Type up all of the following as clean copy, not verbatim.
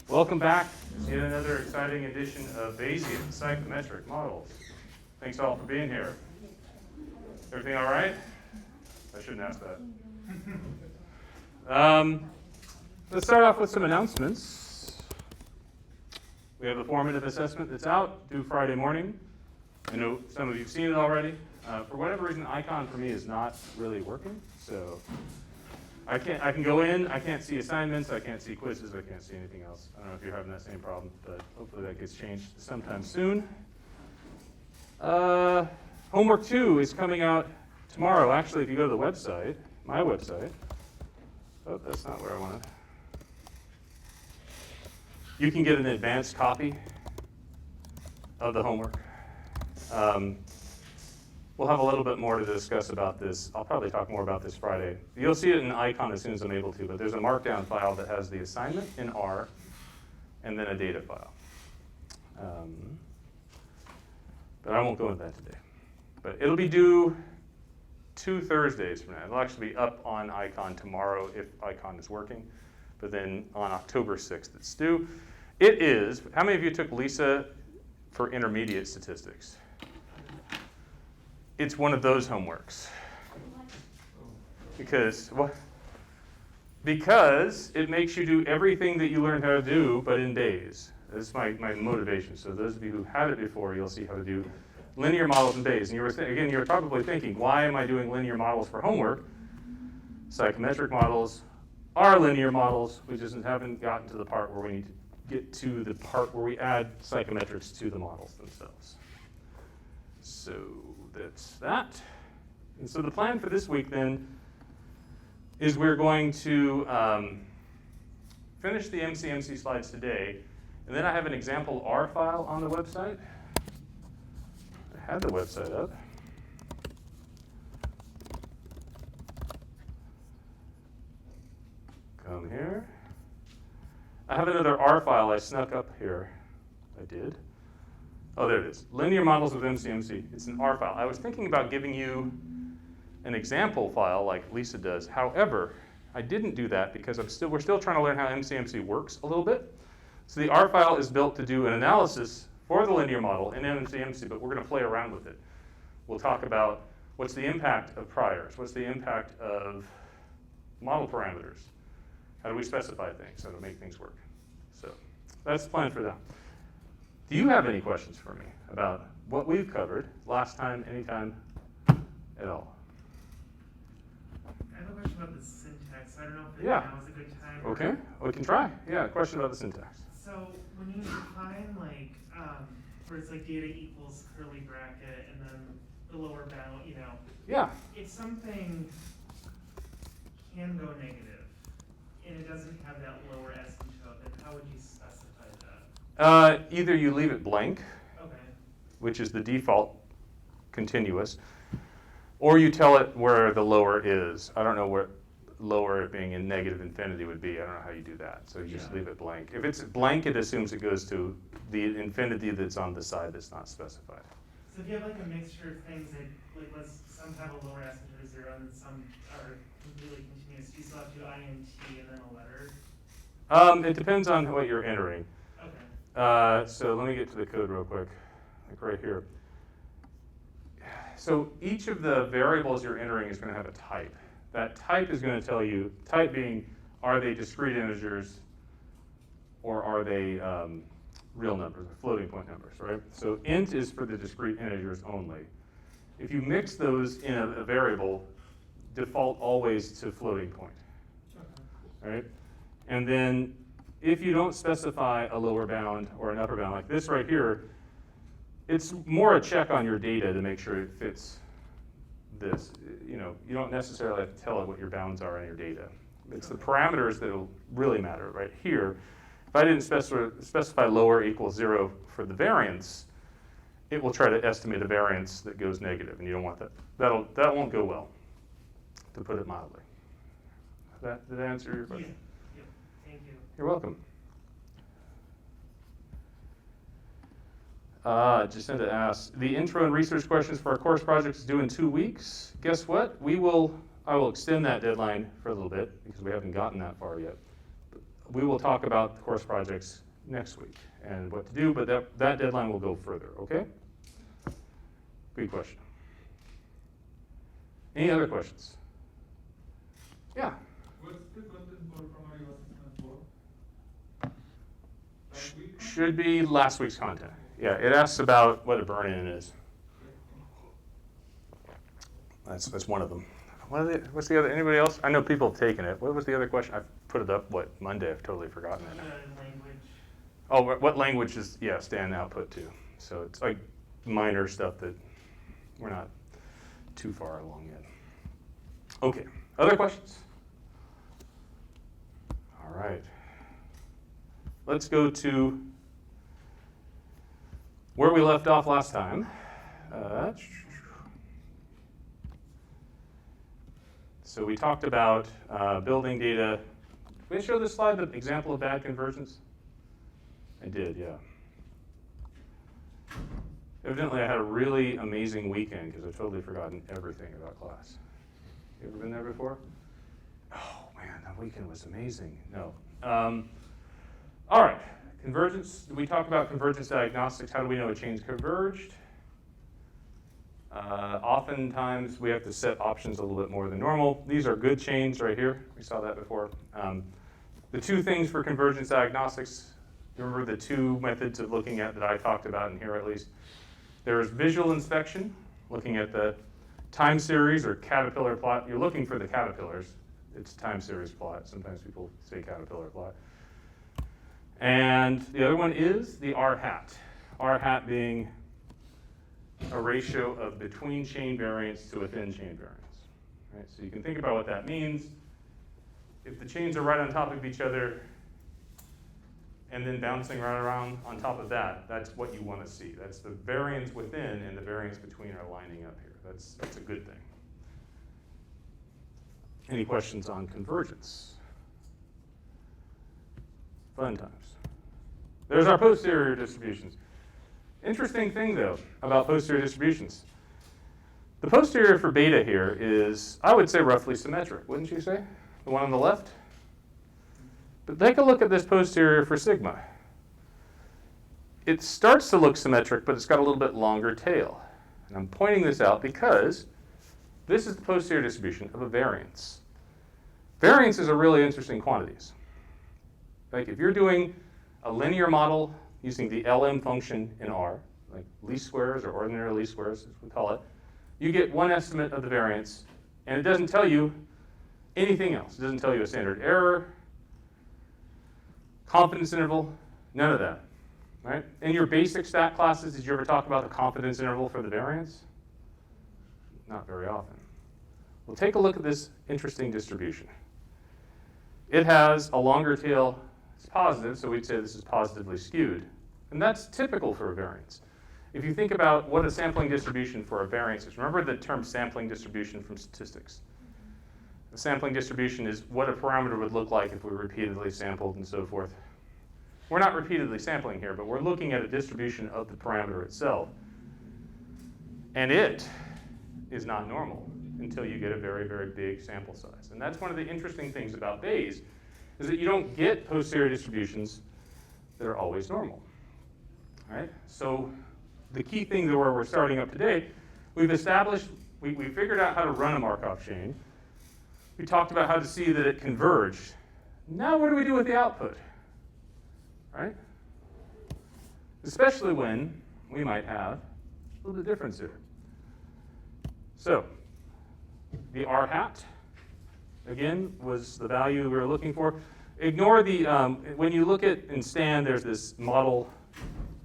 Welcome back to yet another exciting edition of Bayesian Psychometric Models. Thanks all for being here. Everything all right? I shouldn't ask that. Let's start off with some announcements. We have the formative assessment that's out, due Friday morning. I know some of you have seen it already. For whatever reason, Icon for me is not really working, so I can go in, I can't see assignments, I can't see quizzes, I can't see anything else. I don't know if you're having that same problem, but hopefully that gets changed sometime soon. Homework 2 is coming out tomorrow. Actually, if you go to the website, my website, oh, that's not where I wanted. You can get an advanced copy of the homework. We'll have a little bit more to discuss about this. I'll probably talk more about this Friday. You'll see it in Icon as soon as I'm able to, but there's a markdown file that has the assignment in R and then a data file. But I won't go into that today. But it'll be due 2 Thursdays from now. It'll actually be up on Icon tomorrow if Icon is working, but then on October 6th it's due. It is, how many of you took Lisa for intermediate statistics? It's one of those homeworks. Because what? Because it makes you do everything that you learned how to do, but in days. That's my motivation. So those of you who had it before, you'll see how to do linear models in days. And you were probably thinking, why am I doing linear models for homework? Psychometric models are linear models. We just haven't gotten to the part where we need to get to the part where we add psychometrics to the models themselves. So that's that. And so the plan for this week then is we're going to finish the MCMC slides today, and then I have an example R file on the website. I had the website up. Come here. I have another R file I snuck up here. I did. Oh, there it is. Linear models with MCMC. It's an R file. I was thinking about giving you an example file like Lisa does. However, I didn't do that because we're still trying to learn how MCMC works a little bit. So the R file is built to do an analysis for the linear model in MCMC, but we're going to play around with it. We'll talk about what's the impact of priors, what's the impact of model parameters, how do we specify things, how to make things work. So that's the plan for that. Do you have any questions for me about what we've covered last time, anytime at all? I have a question about the syntax. I don't know if Yeah. now is a good time. Okay, we can try. Yeah, question about the syntax. So when you define like, where it's like data equals curly bracket and then the lower bound, Yeah. if something can go negative and it doesn't have that lower asymptote, then how would you specify that? Either you leave it blank, Okay. which is the default continuous, or you tell it where the lower is. I don't know where lower being in negative infinity would be. I don't know how you do that. So you just leave it blank. If it's blank, it assumes it goes to the infinity that's on the side that's not specified. So if you have like a mixture of things that like some have a lower asymptote of 0 and some are completely continuous, you still have to do int and then a letter? It depends on what you're entering. Okay. So let me get to the code real quick, like right here. So each of the variables you're entering is going to have a type. That type is going to tell you, type being, are they discrete integers or are they real numbers, or floating point numbers, right? So int is for the discrete integers only. If you mix those in a variable, default always to floating point, right? And then if you don't specify a lower bound or an upper bound, like this right here, it's more a check on your data to make sure it fits this. You don't necessarily have to tell it what your bounds are in your data. It's the parameters that will really matter right here. If I didn't specify lower equals 0 for the variance, it will try to estimate a variance that goes negative, and you don't want that. That won't go well, to put it mildly. Did that answer your question? Yeah. Thank you. You're welcome. Jacinta asks, the intro and research questions for our course project is due in 2 weeks. Guess what? I will extend that deadline for a little bit because we haven't gotten that far yet. we will talk about course projects next week and what to do, but that deadline will go further, okay? Good question. Any other questions? Yeah? What's the content for primary assessment for? Last week? Should be last week's content. Yeah, it asks about what a burn-in is. That's one of them. What's the other? Anybody else? I know people have taken it. What was the other question? I put it up, Monday? I've totally forgotten it now. Language. Oh, what language is, stand output to. So it's like minor stuff that we're not too far along yet. Okay, other questions? All right. Let's go to where we left off last time. So we talked about building data. Did I show this slide, the example of bad convergence? I did, yeah. Evidently, I had a really amazing weekend because I've totally forgotten everything about class. You ever been there before? Oh, man, that weekend was amazing. No. All right, convergence. We talked about convergence diagnostics. How do we know a chain's converged? Oftentimes, we have to set options a little bit more than normal. These are good chains right here. We saw that before. The two things for convergence diagnostics, remember the two methods of looking at that I talked about in here at least. There's visual inspection, looking at the time series or caterpillar plot. You're looking for the caterpillars. It's time series plot. Sometimes people say caterpillar plot. And the other one is the R-hat. R-hat being a ratio of between chain variance to within chain variance. Right? So you can think about what that means. If the chains are right on top of each other and then bouncing right around on top of that, that's what you want to see. That's the variance within and the variance between are lining up here. That's a good thing. Any questions on convergence? Fun times. There's our posterior distributions. Interesting thing, though, about posterior distributions. The posterior for beta here is, I would say, roughly symmetric, wouldn't you say? The one on the left? But take a look at this posterior for sigma. It starts to look symmetric, but it's got a little bit longer tail. And I'm pointing this out because this is the posterior distribution of a variance. Variances are really interesting quantities. Like if you're doing a linear model using the LM function in R, like least squares or ordinary least squares, as we call it, you get one estimate of the variance, and it doesn't tell you anything else. It doesn't tell you a standard error, confidence interval, none of that. Right? In your basic stat classes, did you ever talk about the confidence interval for the variance? Not very often. Well, take a look at this interesting distribution. It has a longer tail. It's positive, so we'd say this is positively skewed. And that's typical for a variance. If you think about what a sampling distribution for a variance is, remember the term sampling distribution from statistics. The sampling distribution is what a parameter would look like if we repeatedly sampled and so forth. We're not repeatedly sampling here, but we're looking at a distribution of the parameter itself. And it is not normal until you get a very, very big sample size. And that's one of the interesting things about Bayes, is that you don't get posterior distributions that are always normal. All right? So the key thing that where we're starting up today, we've established, we figured out how to run a Markov chain. We talked about how to see that it converged. Now what do we do with the output? Right? Especially when we might have a little bit of difference here. So the R-hat, again, was the value we were looking for. Ignore the, when you look at in Stan, there's this model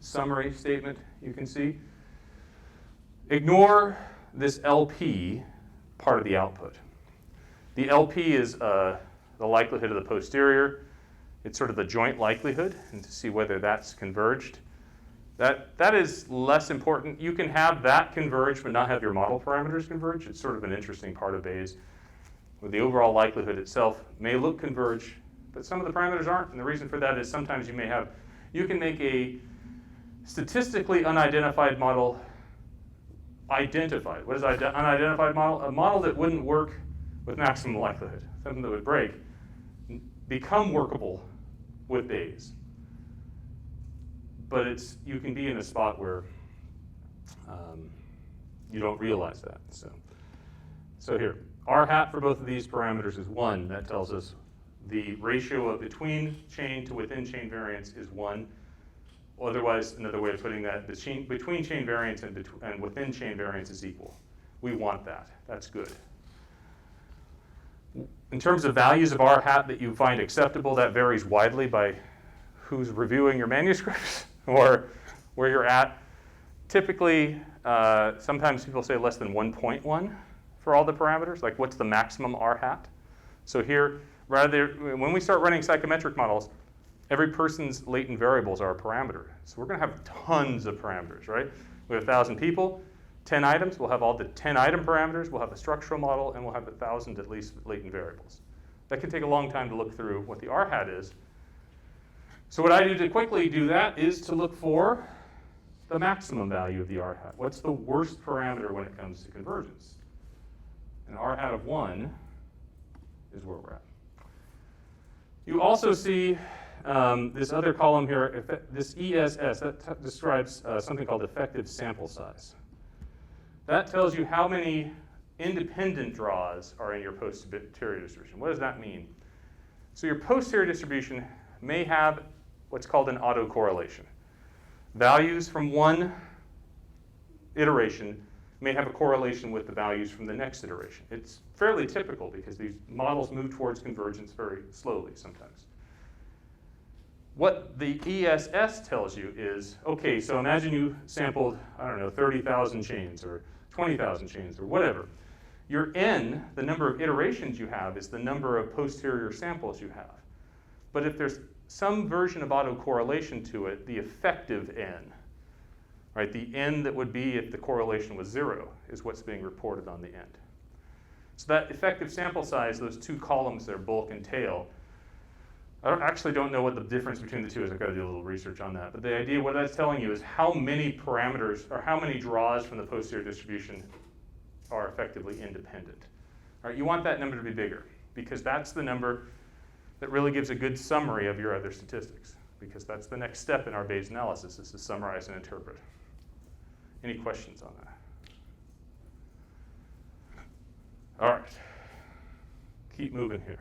summary statement you can see. Ignore this LP part of the output. The LP is the likelihood of the posterior. It's sort of the joint likelihood, and to see whether that's converged. That is less important. You can have that converge but not have your model parameters converge. It's sort of an interesting part of Bayes, where the overall likelihood itself may look converged, but some of the parameters aren't. And the reason for that is sometimes you can make a statistically unidentified model identified. What is unidentified model? A model that wouldn't work with maximum likelihood, something that would break, become workable with Bayes. But you can be in a spot where you don't realize that. So here, r hat for both of these parameters is 1. That tells us the ratio of between chain to within chain variance is 1. Otherwise, another way of putting that, the between chain variance and within chain variance is equal. We want that. That's good. In terms of values of r hat that you find acceptable, that varies widely by who's reviewing your manuscripts or where you're at. Typically, sometimes people say less than 1.1 for all the parameters, like what's the maximum r hat. So here, when we start running psychometric models, every person's latent variables are a parameter. So we're going to have tons of parameters, right? We have 1,000 people, 10 items. We'll have all the 10 item parameters. We'll have a structural model, and we'll have 1,000 at least latent variables. That can take a long time to look through what the r hat is. So what I do to quickly do that is to look for the maximum value of the r hat. What's the worst parameter when it comes to convergence? And r hat of 1 is where we're at. You also see this other column here, this ESS, that describes something called effective sample size. That tells you how many independent draws are in your posterior distribution. What does that mean? So your posterior distribution may have what's called an autocorrelation. Values from one iteration may have a correlation with the values from the next iteration. It's fairly typical because these models move towards convergence very slowly sometimes. What the ESS tells you is, okay, so imagine you sampled, 30,000 chains or 20,000 chains or whatever. Your N, the number of iterations you have, is the number of posterior samples you have. But if there's some version of autocorrelation to it, the effective N, right, the N that would be if the correlation was 0 is what's being reported on the end. So that effective sample size, those two columns there, bulk and tail, I actually don't know what the difference between the two is. I've got to do a little research on that. But the idea, what that's telling you is how many parameters or how many draws from the posterior distribution are effectively independent. All right, you want that number to be bigger because that's the number that really gives a good summary of your other statistics, because that's the next step in our Bayes analysis, is to summarize and interpret. Any questions on that? All right, keep moving here.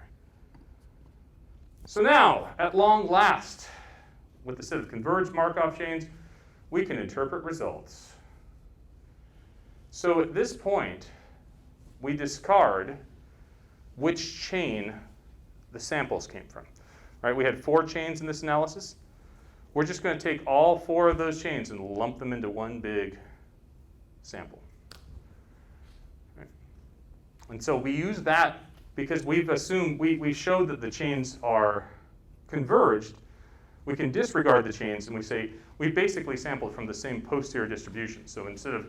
So now, at long last, with the set of converged Markov chains, we can interpret results. So at this point, we discard which chain the samples came from. Right? We had 4 chains in this analysis. We're just going to take all 4 of those chains and lump them into one big sample. Right? And so we use that because we've assumed, we showed that the chains are converged. We can disregard the chains and we say, we basically sampled from the same posterior distribution. So instead of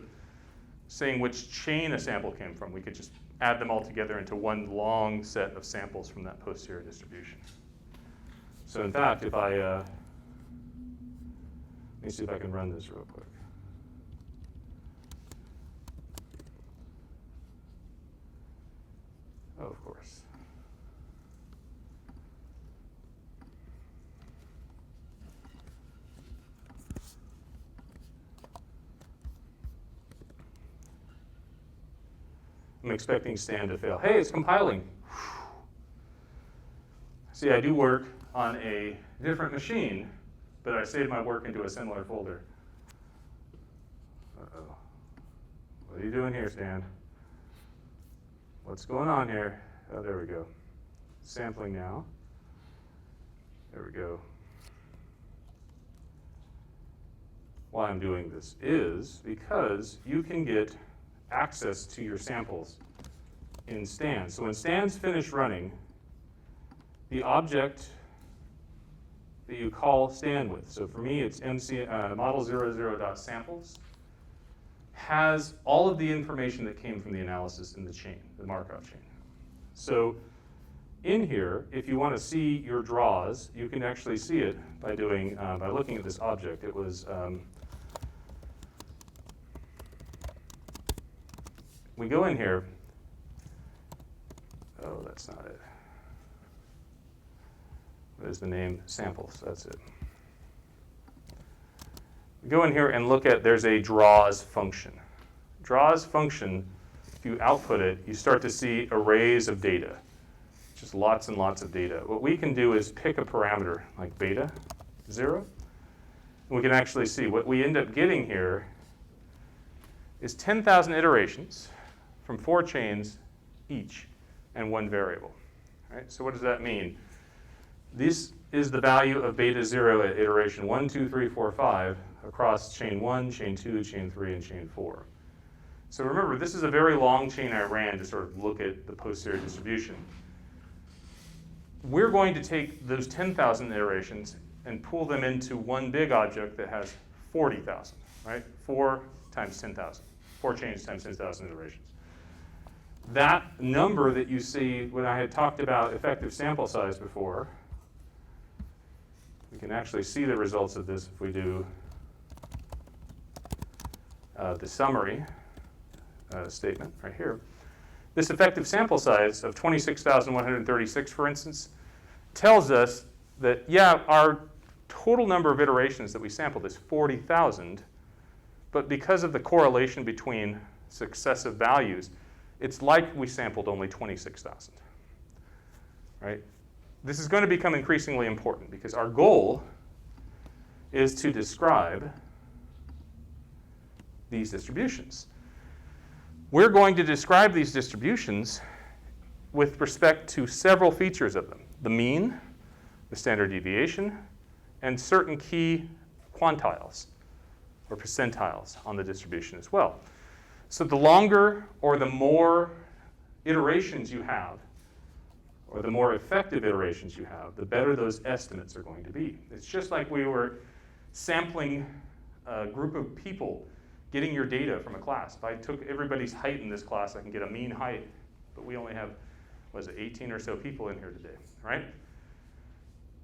saying which chain a sample came from, we could just add them all together into one long set of samples from that posterior distribution. So in fact, if I, let me see if I can run this real quick. Oh, of course. I'm expecting Stan to fail. Hey, it's compiling. See, I do work on a different machine, but I saved my work into a similar folder. Uh-oh. What are you doing here, Stan? What's going on here? Oh, there we go. Sampling now. There we go. Why I'm doing this is because you can get access to your samples in Stan. So when Stan's finished running, the object that you call Stan with, so for me it's model00.samples, has all of the information that came from the analysis in the chain, the Markov chain. So in here, if you want to see your draws, you can actually see it by doing, by looking at this object. It was, we go in here. Oh, that's not it. What is the name? Samples, that's it. Go in here and look at, there's a draws function. Draws function, if you output it, you start to see arrays of data, just lots and lots of data. What we can do is pick a parameter like beta 0. And we can actually see what we end up getting here is 10,000 iterations from 4 chains each and 1 variable. All right, so what does that mean? This is the value of beta 0 at iteration 1, 2, 3, 4, 5 across chain 1, chain 2, chain 3, and chain 4. So remember, this is a very long chain I ran to sort of look at the posterior distribution. We're going to take those 10,000 iterations and pull them into one big object that has 40,000, right? 4 times 10,000. 4 chains times 10,000 iterations. That number that you see when I had talked about effective sample size before, we can actually see the results of this if we do the summary statement right here. This effective sample size of 26,136, for instance, tells us that, yeah, our total number of iterations that we sampled is 40,000, but because of the correlation between successive values, it's like we sampled only 26,000, right? This is going to become increasingly important because our goal is to describe these distributions. We're going to describe these distributions with respect to several features of them: the mean, the standard deviation, and certain key quantiles or percentiles on the distribution as well. So the longer or the more iterations you have, or the more effective iterations you have, the better those estimates are going to be. It's just like we were sampling a group of people, getting your data from a class. If I took everybody's height in this class, I can get a mean height, but we only have, was it 18 or so people in here today, right?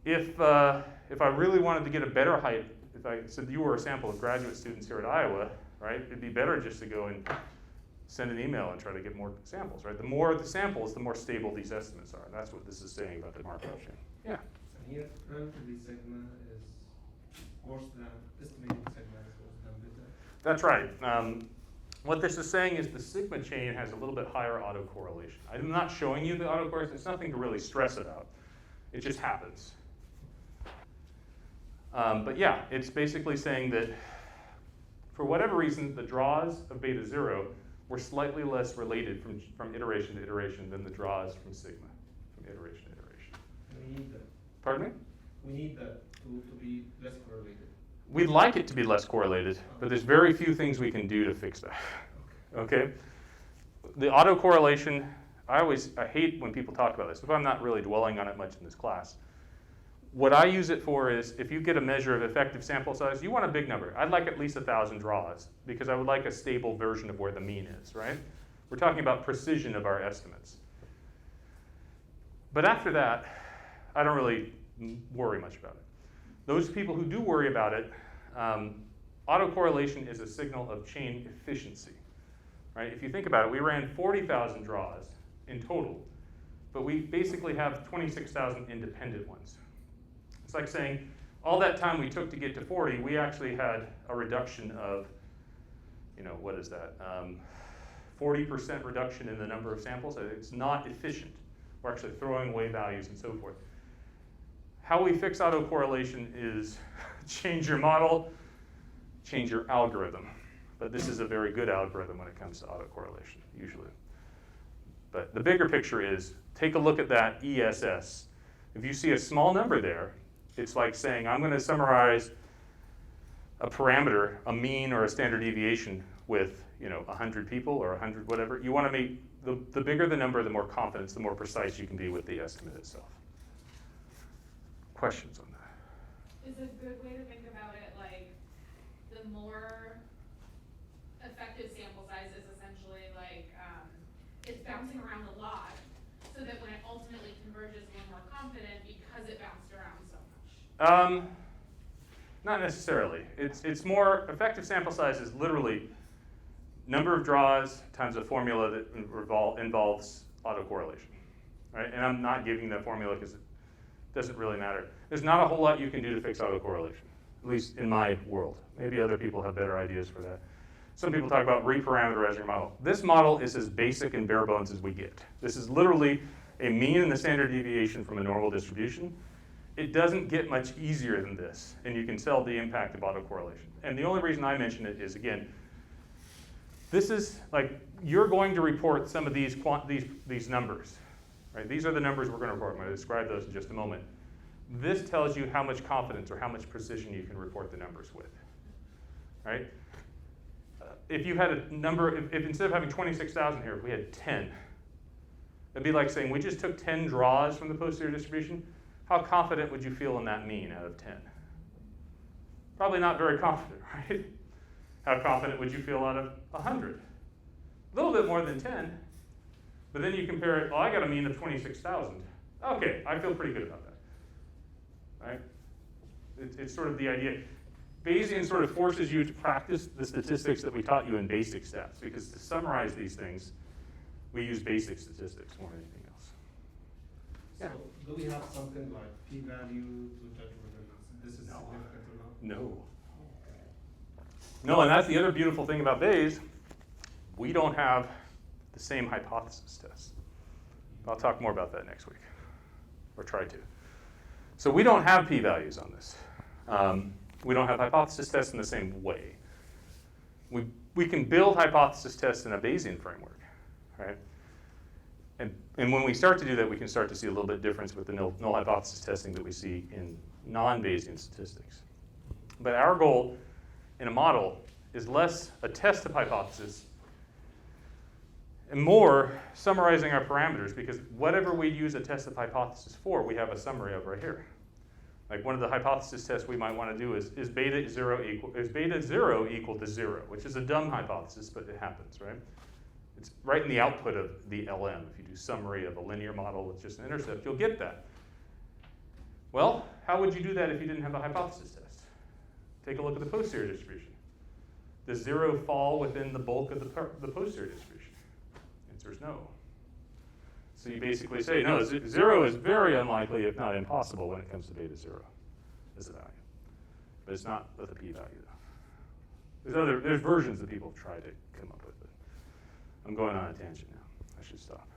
If I really wanted to get a better height, if I said you were a sample of graduate students here at Iowa, right, it'd be better just to go and send an email and try to get more samples, right? The more the samples, the more stable these estimates are. That's what this is saying about the Markov chain. Yeah? And here, relatively sigma is worse than, estimating sigma is worse than beta. That's right. What this is saying is the sigma chain has a little bit higher autocorrelation. I'm not showing you the autocorrelation. It's nothing to really stress about. It just happens. But yeah, it's basically saying that for whatever reason, the draws of beta 0 were slightly less related from iteration to iteration than the draws from sigma, from iteration to iteration. We need that. Pardon me? We need that to be less correlated. We'd like it to be less correlated, but there's very few things we can do to fix that. Okay? The autocorrelation, I hate when people talk about this, but I'm not really dwelling on it much in this class. What I use it for is, if you get a measure of effective sample size, you want a big number. I'd like at least 1,000 draws, because I would like a stable version of where the mean is, right? We're talking about precision of our estimates. But after that, I don't really worry much about it. Those people who do worry about it, autocorrelation is a signal of chain efficiency, right? If you think about it, we ran 40,000 draws in total, but we basically have 26,000 independent ones. It's like saying, all that time we took to get to 40, we actually had a reduction of, what is that? 40% reduction in the number of samples. It's not efficient. We're actually throwing away values and so forth. How we fix autocorrelation is change your model, change your algorithm. But this is a very good algorithm when it comes to autocorrelation, usually. But the bigger picture is, take a look at that ESS. If you see a small number there, it's like saying, I'm going to summarize a parameter, a mean or a standard deviation with 100 people or 100 whatever. You want to make, the bigger the number, the more confidence, the more precise you can be with the estimate itself. Questions on that? Is a good way to think about it like the more effective sample size is essentially like it's bouncing around a lot, so that when it ultimately converges, we're more confident because it bounced around so much? Not necessarily. It's more, effective sample size is literally number of draws times a formula that involves autocorrelation, right? And I'm not giving that formula because Doesn't really matter. There's not a whole lot you can do to fix autocorrelation, at least in my world. Maybe other people have better ideas for that. Some people talk about reparameterizing your model. This model is as basic and bare bones as we get. This is literally a mean and the standard deviation from a normal distribution. It doesn't get much easier than this, and you can tell the impact of autocorrelation. And the only reason I mention it is, again, this is like, you're going to report some of these numbers, right? These are the numbers we're going to report. I'm going to describe those in just a moment. This tells you how much confidence or how much precision you can report the numbers with, right? If you had a number, if instead of having 26,000 here, if we had 10, it'd be like saying we just took 10 draws from the posterior distribution. How confident would you feel in that mean out of 10? Probably not very confident, right? How confident would you feel out of 100? A little bit more than 10. But then you compare it, well, I got a mean of 26,000. Okay, I feel pretty good about that, right? It's sort of the idea. Bayesian sort of forces you to practice the statistics that we taught you in basic stats, because to summarize these things, we use basic statistics more than anything else. So do we have something like p-value to judge whether this is significant or not? No. No, and that's the other beautiful thing about Bayes. We don't have the same hypothesis test. I'll talk more about that next week, or try to. So we don't have p-values on this. We don't have hypothesis tests in the same way. We can build hypothesis tests in a Bayesian framework, right? And when we start to do that, we can start to see a little bit difference with the null hypothesis testing that we see in non-Bayesian statistics. But our goal in a model is less a test of hypothesis and more summarizing our parameters, because whatever we use a test of hypothesis for, we have a summary of right here. Like one of the hypothesis tests we might want to do is beta 0 equal to 0, which is a dumb hypothesis, but it happens, right? It's right in the output of the LM. If you do summary of a linear model with just an intercept, you'll get that. Well, how would you do that if you didn't have a hypothesis test? Take a look at the posterior distribution. Does 0 fall within the bulk of the posterior distribution? Answer is no. So you basically say, no, 0 is very unlikely, if not impossible, when it comes to beta 0 as a value. But it's not with a p-value, though. There's versions that people have tried to come up with, but I'm going on a tangent now. I should stop.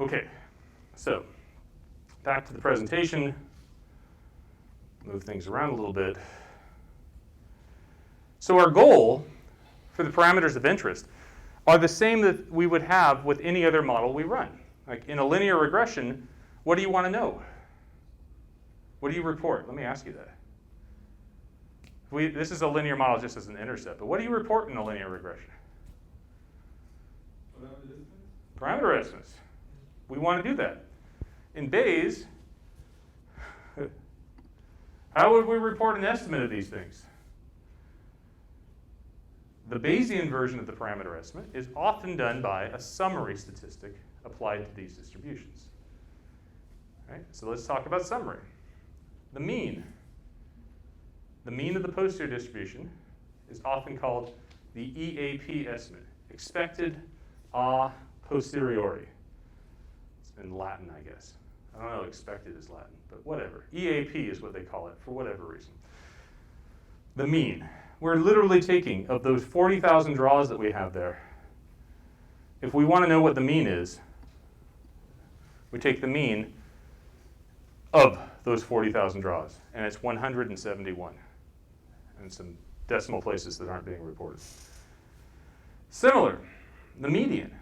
Okay, so back to the presentation. Move things around a little bit. So our goal for the parameters of interest are the same that we would have with any other model we run. Like in a linear regression, what do you want to know? What do you report? Let me ask you that. This is a linear model just as an intercept, but what do you report in a linear regression? Parameter estimates. We want to do that. In Bayes, how would we report an estimate of these things? The Bayesian version of the parameter estimate is often done by a summary statistic applied to these distributions. Right? So let's talk about summary. The mean. The mean of the posterior distribution is often called the EAP estimate, expected a posteriori. It's in Latin, I guess. I don't know, expected is Latin, but whatever. EAP is what they call it for whatever reason. The mean. We're literally taking, of those 40,000 draws that we have there, if we want to know what the mean is, we take the mean of those 40,000 draws, and it's 171, and some decimal places that aren't being reported. Similar, the median,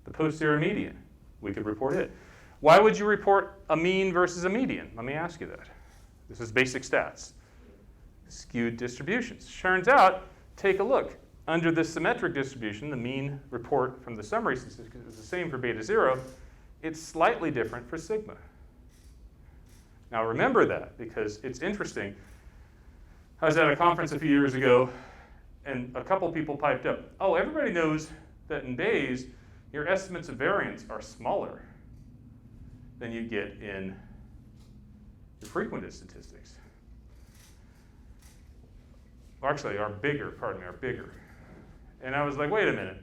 the posterior median, we could report it. Why would you report a mean versus a median? Let me ask you that. This is basic stats. Skewed distributions. Turns out, take a look. Under this symmetric distribution, the mean report from the summary statistic is the same for beta 0. It's slightly different for sigma. Now remember that, because it's interesting. I was at a conference a few years ago, and a couple people piped up, oh, everybody knows that in Bayes, your estimates of variance are smaller than you get in your frequentist statistics. Or actually, are bigger. And I was like, wait a minute.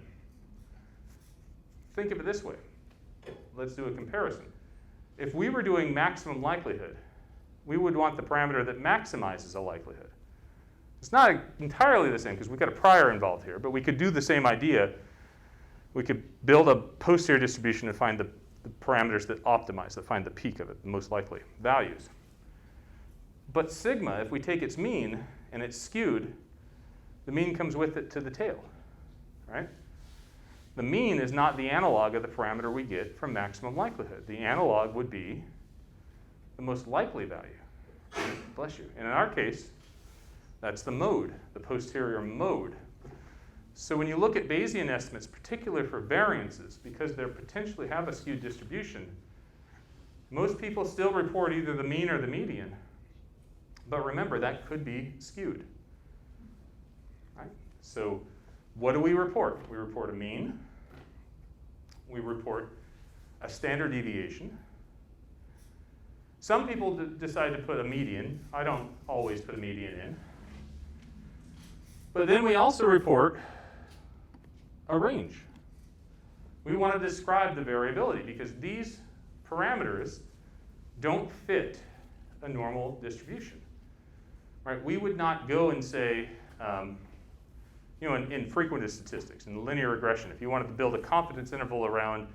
Think of it this way. Let's do a comparison. If we were doing maximum likelihood, we would want the parameter that maximizes a likelihood. It's not entirely the same because we've got a prior involved here, but we could do the same idea. We could build a posterior distribution and find the parameters that optimize, that find the peak of it, the most likely values. But sigma, if we take its mean and it's skewed, the mean comes with it to the tail, right? The mean is not the analog of the parameter we get from maximum likelihood. The analog would be the most likely value. Bless you. And in our case, that's the mode, the posterior mode. So when you look at Bayesian estimates, particularly for variances, because they potentially have a skewed distribution, most people still report either the mean or the median. But remember, that could be skewed. Right? So what do we report? We report a mean. We report a standard deviation. Some people decide to put a median. I don't always put a median in. But then we also report a range. We want to describe the variability because these parameters don't fit a normal distribution. Right? We would not go and say, in frequentist statistics, in linear regression, if you wanted to build a confidence interval around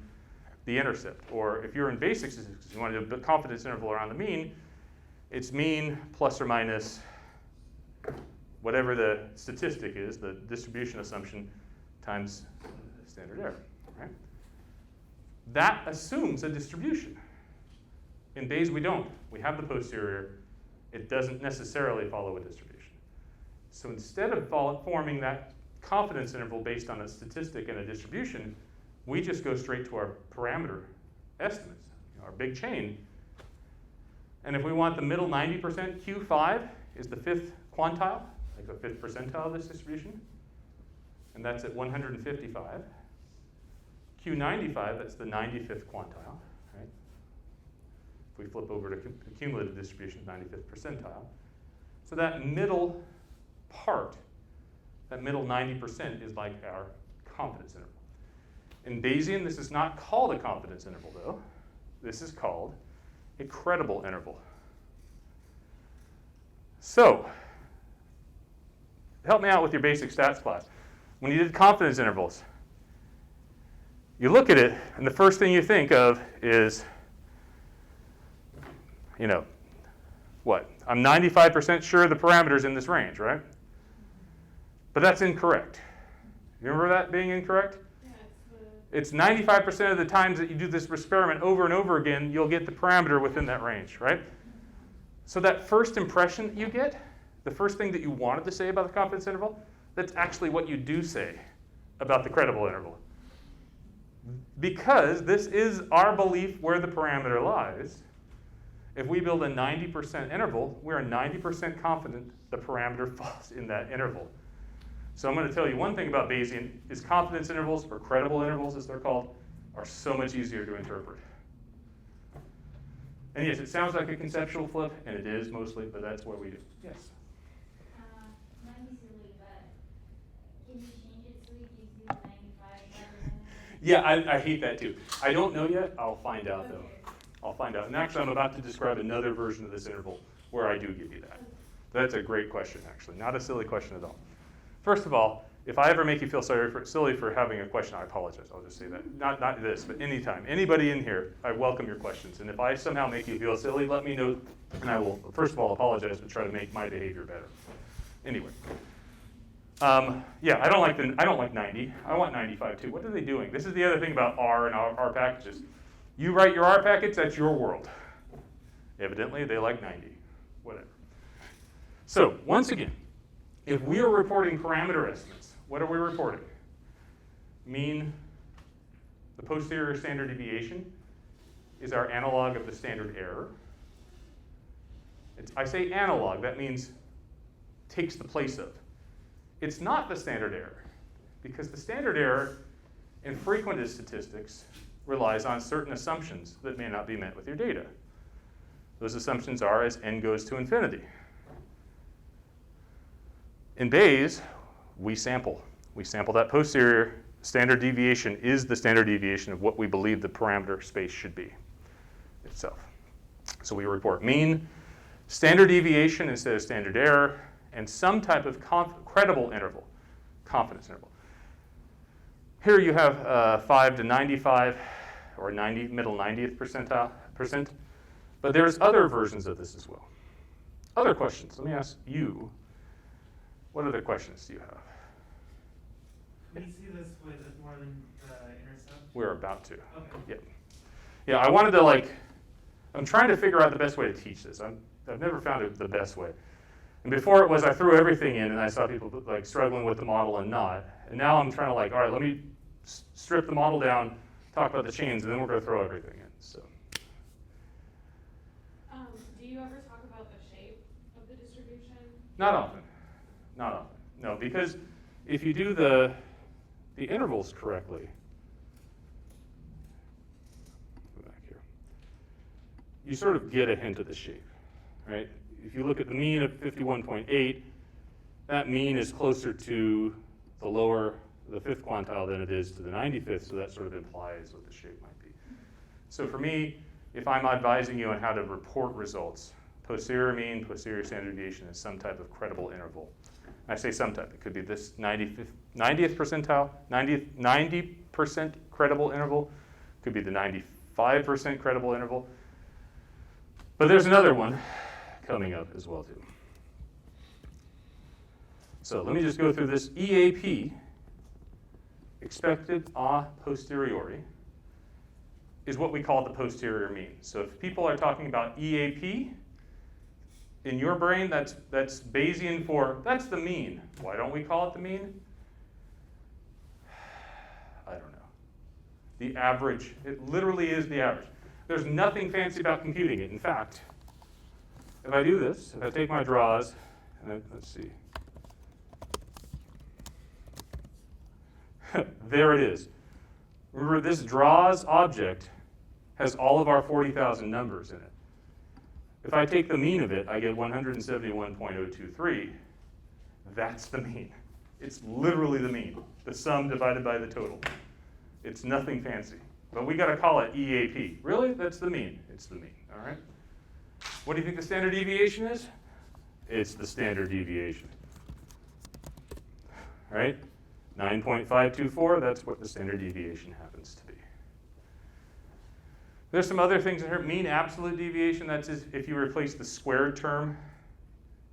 the intercept, or if you're in basic statistics, you wanted to build a confidence interval around the mean, it's mean plus or minus whatever the statistic is, the distribution assumption, times standard error. Right? That assumes a distribution. In Bayes, we don't. We have the posterior. It doesn't necessarily follow a distribution. So instead of forming that confidence interval based on a statistic and a distribution, we just go straight to our parameter estimates, our big chain. And if we want the middle 90%, Q5 is the fifth quantile, like the fifth percentile of this distribution. And that's at 155. Q95, that's the 95th quantile, right? If we flip over to the cumulative distribution, 95th percentile. So that middle part, that middle 90% is like our confidence interval. In Bayesian, this is not called a confidence interval, though. This is called a credible interval. So, help me out with your basic stats class. When you did confidence intervals, you look at it, and the first thing you think of is, what? I'm 95% sure the parameter's in this range, right? But that's incorrect. You remember that being incorrect? Yeah, It's 95% of the times that you do this experiment over and over again, you'll get the parameter within that range, right? So that first impression that you get, the first thing that you wanted to say about the confidence interval, that's actually what you do say about the credible interval. Because this is our belief where the parameter lies. If we build a 90% interval, we're 90% confident the parameter falls in that interval. So I'm going to tell you one thing about Bayesian is confidence intervals, or credible intervals as they're called, are so much easier to interpret. And yes, it sounds like a conceptual flip, and it is mostly, but that's what we do. Yes? Might be silly, but can you change it so it gives you 95 rather than? Yeah, I hate that too. I don't know yet. I'll find out, though. I'll find out. And actually, I'm about to describe another version of this interval where I do give you that. That's a great question, actually. Not a silly question at all. First of all, if I ever make you feel silly for having a question, I apologize. I'll just say that. Not this, but anytime. Anybody in here, I welcome your questions. And if I somehow make you feel silly, let me know, and I will, first of all, apologize, but try to make my behavior better. Anyway. Yeah, I don't like 90. I want 95 too. What are they doing? This is the other thing about R and R packages. You write your R package, that's your world. Evidently, they like 90. Whatever. So, once again, if we are reporting parameter estimates, what are we reporting? Mean, the posterior standard deviation is our analog of the standard error. I say analog, that means takes the place of. It's not the standard error, because the standard error in frequentist statistics relies on certain assumptions that may not be met with your data. Those assumptions are as n goes to infinity. In Bayes, we sample. We sample that posterior standard deviation is the standard deviation of what we believe the parameter space should be. itself. So we report mean, standard deviation instead of standard error, and some type of credible interval, confidence interval. Here you have 5 to 95, or 90, middle 90th percent. But there's other versions of this as well. Other questions? Let me ask you. What other questions do you have? Can we see this with more than the intercept? We're about to. Okay. Yep. Yeah, I wanted to I'm trying to figure out the best way to teach this. I've never found it the best way. And before it was I threw everything in and I saw people struggling with the model and not. And now I'm trying to all right, let me strip the model down, talk about the chains, and then we're going to throw everything in. So. Do you ever talk about the shape of the distribution? Not often. Not often. No, because if you do the intervals correctly, go back here, you sort of get a hint of the shape, right? If you look at the mean of 51.8, that mean is closer to the fifth quantile than it is to the 95th, so that sort of implies what the shape might be. So for me, if I'm advising you on how to report results, posterior mean, posterior standard deviation is some type of credible interval. I say some type. It could be this 90th percentile, 90% credible interval. It could be the 95% credible interval. But there's another one coming up as well, too. So let me just go through this. EAP, expected a posteriori, is what we call the posterior mean. So if people are talking about EAP, in your brain, that's Bayesian for, that's the mean. Why don't we call it the mean? I don't know. The average, it literally is the average. There's nothing fancy about computing it. In fact, if I do this, if I take my draws, and let's see. There it is. Remember, this draws object has all of our 40,000 numbers in it. If I take the mean of it, I get 171.023. That's the mean. It's literally the mean, the sum divided by the total. It's nothing fancy. But we got to call it EAP. Really? That's the mean. It's the mean. All right? What do you think the standard deviation is? It's the standard deviation. Right? 9.524, that's what the standard deviation happens to be. There's some other things in here. Mean absolute deviation, that's if you replace the squared term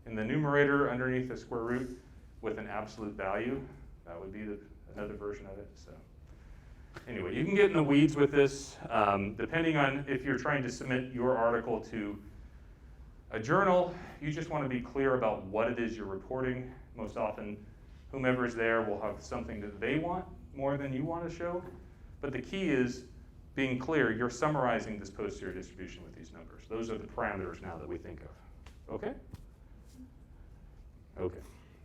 in the numerator underneath the square root with an absolute value. That would be another version of it. So anyway, you can get in the weeds with this. Depending on if you're trying to submit your article to a journal, you just want to be clear about what it is you're reporting. Most often, whomever is there will have something that they want more than you want to show. But the key is being clear, you're summarizing this posterior distribution with these numbers. Those are the parameters now that we think of. Okay? Okay.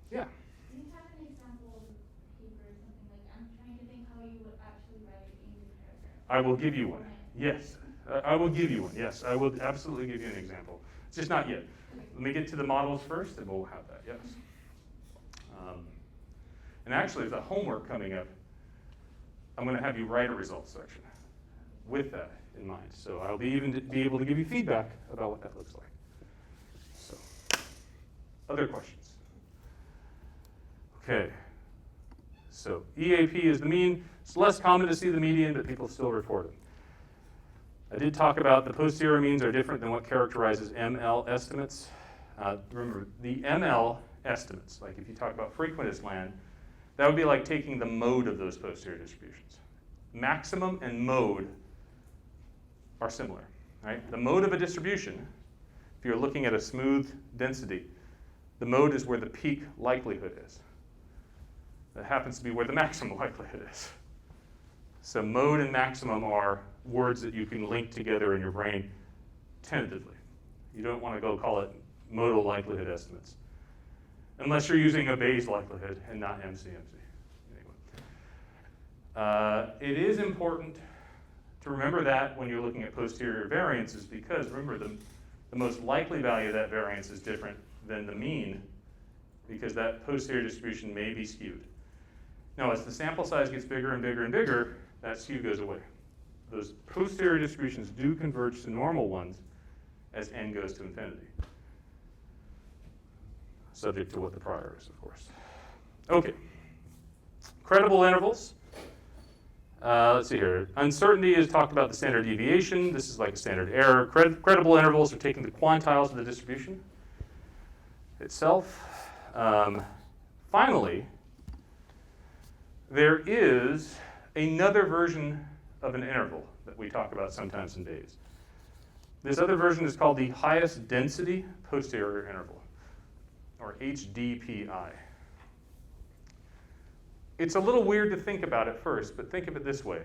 Yeah? Do you have an example of a paper or something like that? I'm trying to think how you would actually write it in the paragraph. I will give you one. Yes. I will give you one. Yes, I will absolutely give you an example. It's just not yet. Let me get to the models first, and we'll have that. Yes. And actually, the homework coming up, I'm going to have you write a results section with that in mind. So I'll be able to give you feedback about what that looks like. So, other questions? Okay. So EAP is the mean. It's less common to see the median, but people still report it. I did talk about the posterior means are different than what characterizes ML estimates. Remember, the ML estimates, like if you talk about frequentist land, that would be like taking the mode of those posterior distributions. Maximum and mode are similar, right? The mode of a distribution, if you're looking at a smooth density, the mode is where the peak likelihood is. That happens to be where the maximum likelihood is. So mode and maximum are words that you can link together in your brain tentatively. You don't want to go call it modal likelihood estimates, unless you're using a Bayes likelihood and not MCMC. Anyway. It is important to remember that when you're looking at posterior variances, because remember the most likely value of that variance is different than the mean, because that posterior distribution may be skewed. Now, as the sample size gets bigger and bigger and bigger, that skew goes away. those posterior distributions do converge to normal ones as n goes to infinity. Subject to what the prior is, of course. Okay. Credible intervals. Let's see here. Uncertainty is talked about the standard deviation. This is like a standard error. Credible intervals are taking the quantiles of the distribution itself. Finally, there is another version of an interval that we talk about sometimes in Bayes. This other version is called the highest density posterior interval, or HDPI. It's a little weird to think about at first, but think of it this way.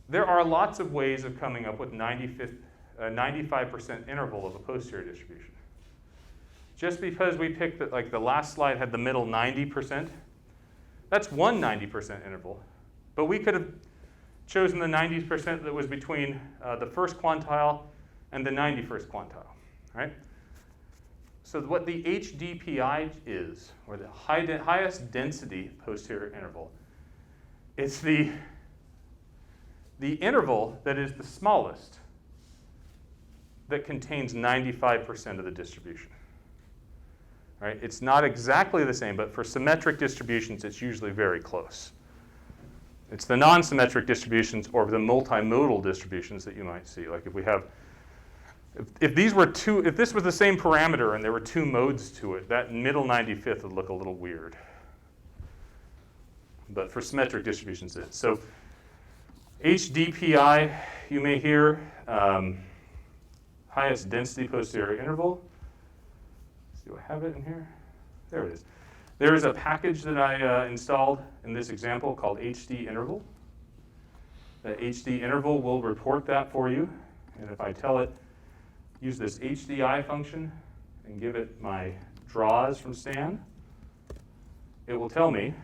There are lots of ways of coming up with 95% interval of a posterior distribution. Just because we picked that, like the last slide had the middle 90%, that's one 90% interval. But we could have chosen the 90% that was between the first quantile and the 91st quantile, right? So what the HDPI is, or the highest density posterior interval, it's the interval that is the smallest that contains 95% of the distribution. Right? It's not exactly the same, but for symmetric distributions, it's usually very close. It's the non-symmetric distributions or the multimodal distributions that you might see. Like if we have, if this was the same parameter and there were two modes to it, that middle 95th would look a little weird. But for symmetric distributions, it is. So HDPI, you may hear, highest density posterior interval. Do I have it in here? There it is. There is a package that I installed in this example called HD interval. The HD interval will report that for you. And if I tell it, use this HDI function and give it my draws from Stan, it will tell me,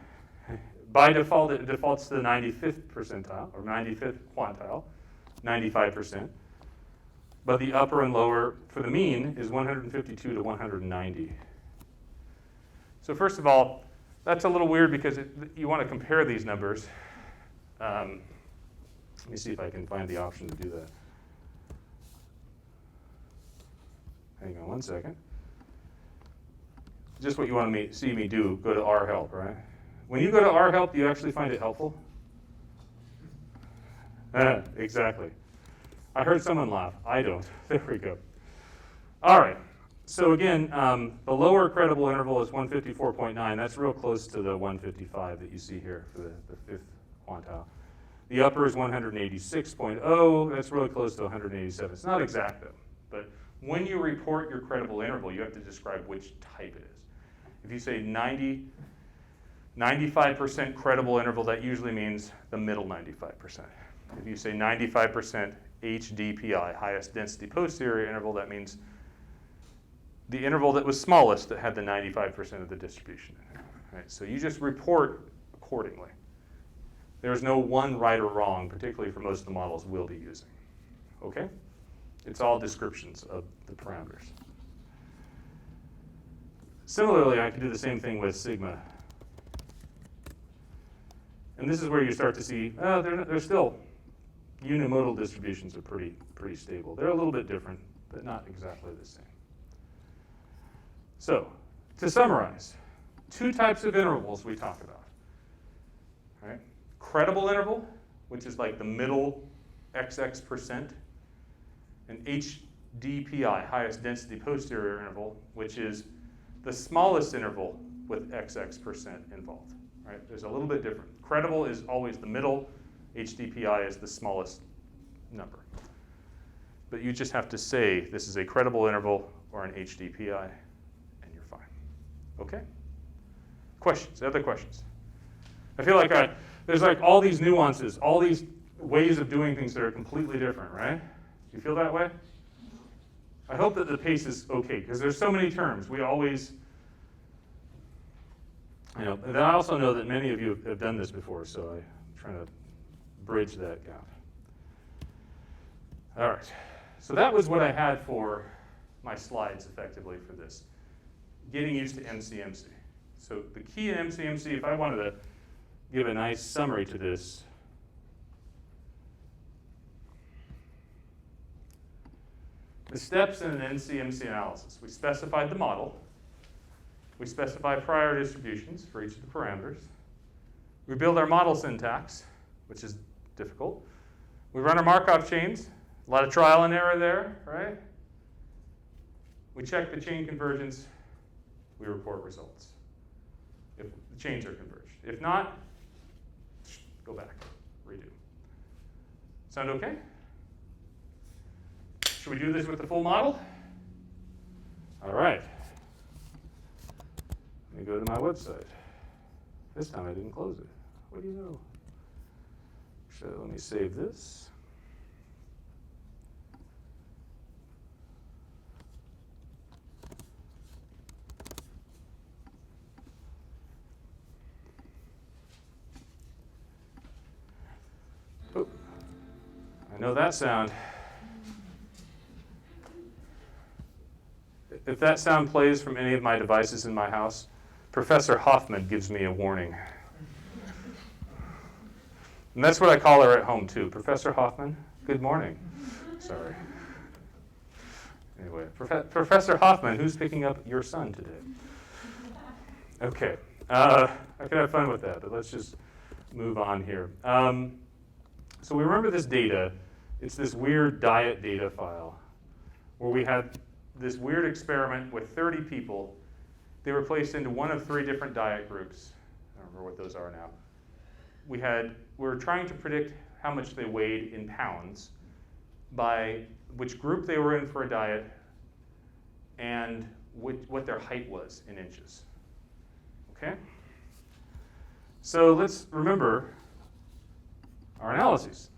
by default, it defaults to the 95th percentile, or 95th quantile, 95%. But the upper and lower for the mean is 152 to 190. So first of all, that's a little weird because you want to compare these numbers. Let me see if I can find the option to do that. Hang on one second. Just what you want to see me do, go to R help, right? When you go to R help, do you actually find it helpful? Exactly. I heard someone laugh. I don't. There we go. All right. So again, the lower credible interval is 154.9. That's real close to the 155 that you see here for the fifth quantile. The upper is 186.0. That's really close to 187. It's not exact, though. But when you report your credible interval, you have to describe which type it is. If you say 95% credible interval, that usually means the middle 95%. If you say 95% HDPI, highest density posterior interval, that means the interval that was smallest that had the 95% of the distribution in it. Right? So you just report accordingly. There's no one right or wrong, particularly for most of the models we'll be using. Okay? It's all descriptions of the parameters. Similarly, I could do the same thing with sigma. And this is where you start to see, they're still, unimodal distributions are pretty stable. They're a little bit different, but not exactly the same. So, to summarize, two types of intervals we talk about. Right? Credible interval, which is like the middle XX%, and HDPI, highest density posterior interval, which is the smallest interval with XX% involved. Right? There's a little bit different. Credible is always the middle. HDPI is the smallest number. But you just have to say this is a credible interval or an HDPI, and you're fine. Okay? Questions? Other questions? I feel like there's like all these nuances, all these ways of doing things that are completely different, right? Do you feel that way? I hope that the pace is okay, because there's so many terms. We always, and I also know that many of you have done this before, so I'm trying to bridge that gap. All right, so that was what I had for my slides effectively for this. Getting used to MCMC. So the key in MCMC, if I wanted to give a nice summary to this, the steps in an NCMC analysis. We specified the model. We specify prior distributions for each of the parameters. We build our model syntax, which is difficult. We run our Markov chains. A lot of trial and error there, right? We check the chain convergence. We report results if the chains are converged. If not, go back, redo. Sound okay? Should we do this with the full model? All right. Let me go to my website. This time I didn't close it. What do you know? So let me save this. Oh, I know that sound. If that sound plays from any of my devices in my house, Professor Hoffman gives me a warning. And that's what I call her at home, too. Professor Hoffman, good morning. Sorry. Anyway, Professor Hoffman, who's picking up your son today? Okay. I can have fun with that, but let's just move on here. So we remember this data. It's this weird diet data file where we had this weird experiment with 30 people. They were placed into one of 3 different diet groups. I don't remember what those are now. We were trying to predict how much they weighed in pounds by which group they were in for a diet and what their height was in inches. Okay? So let's remember our analyses.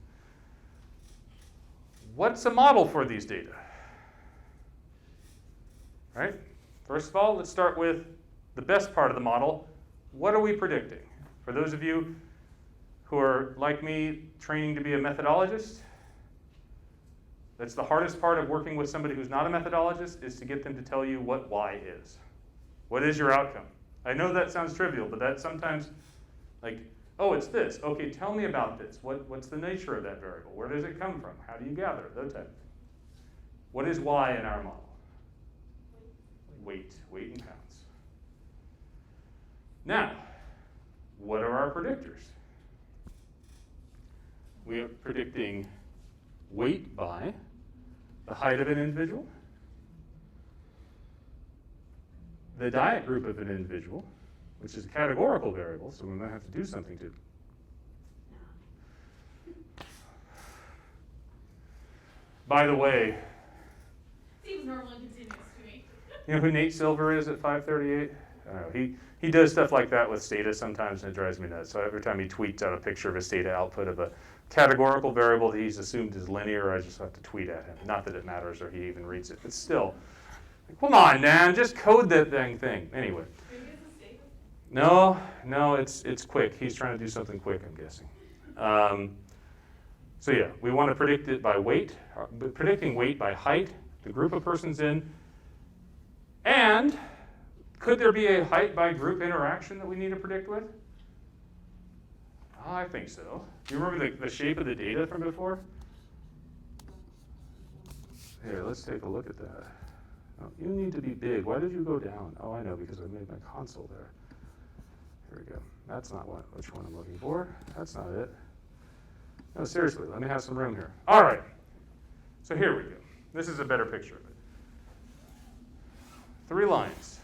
What's a model for these data? Right? First of all, let's start with the best part of the model. What are we predicting? For those of you who are, like me, training to be a methodologist, that's the hardest part of working with somebody who's not a methodologist, is to get them to tell you what Y is. What is your outcome? I know that sounds trivial, but that's sometimes like, oh, it's this. Okay, tell me about this. What's the nature of that variable? Where does it come from? How do you gather it? Those type of things. What is Y in our model? Weight in pounds. Now, what are our predictors? We are predicting weight by the height of an individual, the diet group of an individual, which is a categorical variable, so we might have to do something to. By the way, Seems normal and continuous to me. you know who Nate Silver is at 538? I don't know. He does stuff like that with Stata sometimes, and it drives me nuts. So every time he tweets out a picture of a Stata output of a categorical variable that he's assumed is linear, I just have to tweet at him. Not that it matters or he even reads it, but still. Come on, man, just code that dang thing. Anyway. Maybe it's a statement. No, it's quick. He's trying to do something quick, I'm guessing. So yeah, we want to predict it by weight, predicting weight by height, the group of persons in, and could there be a height by group interaction that we need to predict with? I think so. Do you remember the shape of the data from before? Here, let's take a look at that. Oh, you need to be big. Why did you go down? Oh, I know, because I made my console there. Here we go. That's not which one I'm looking for. That's not it. No, seriously, let me have some room here. All right. So here we go. This is a better picture of it. 3 lines,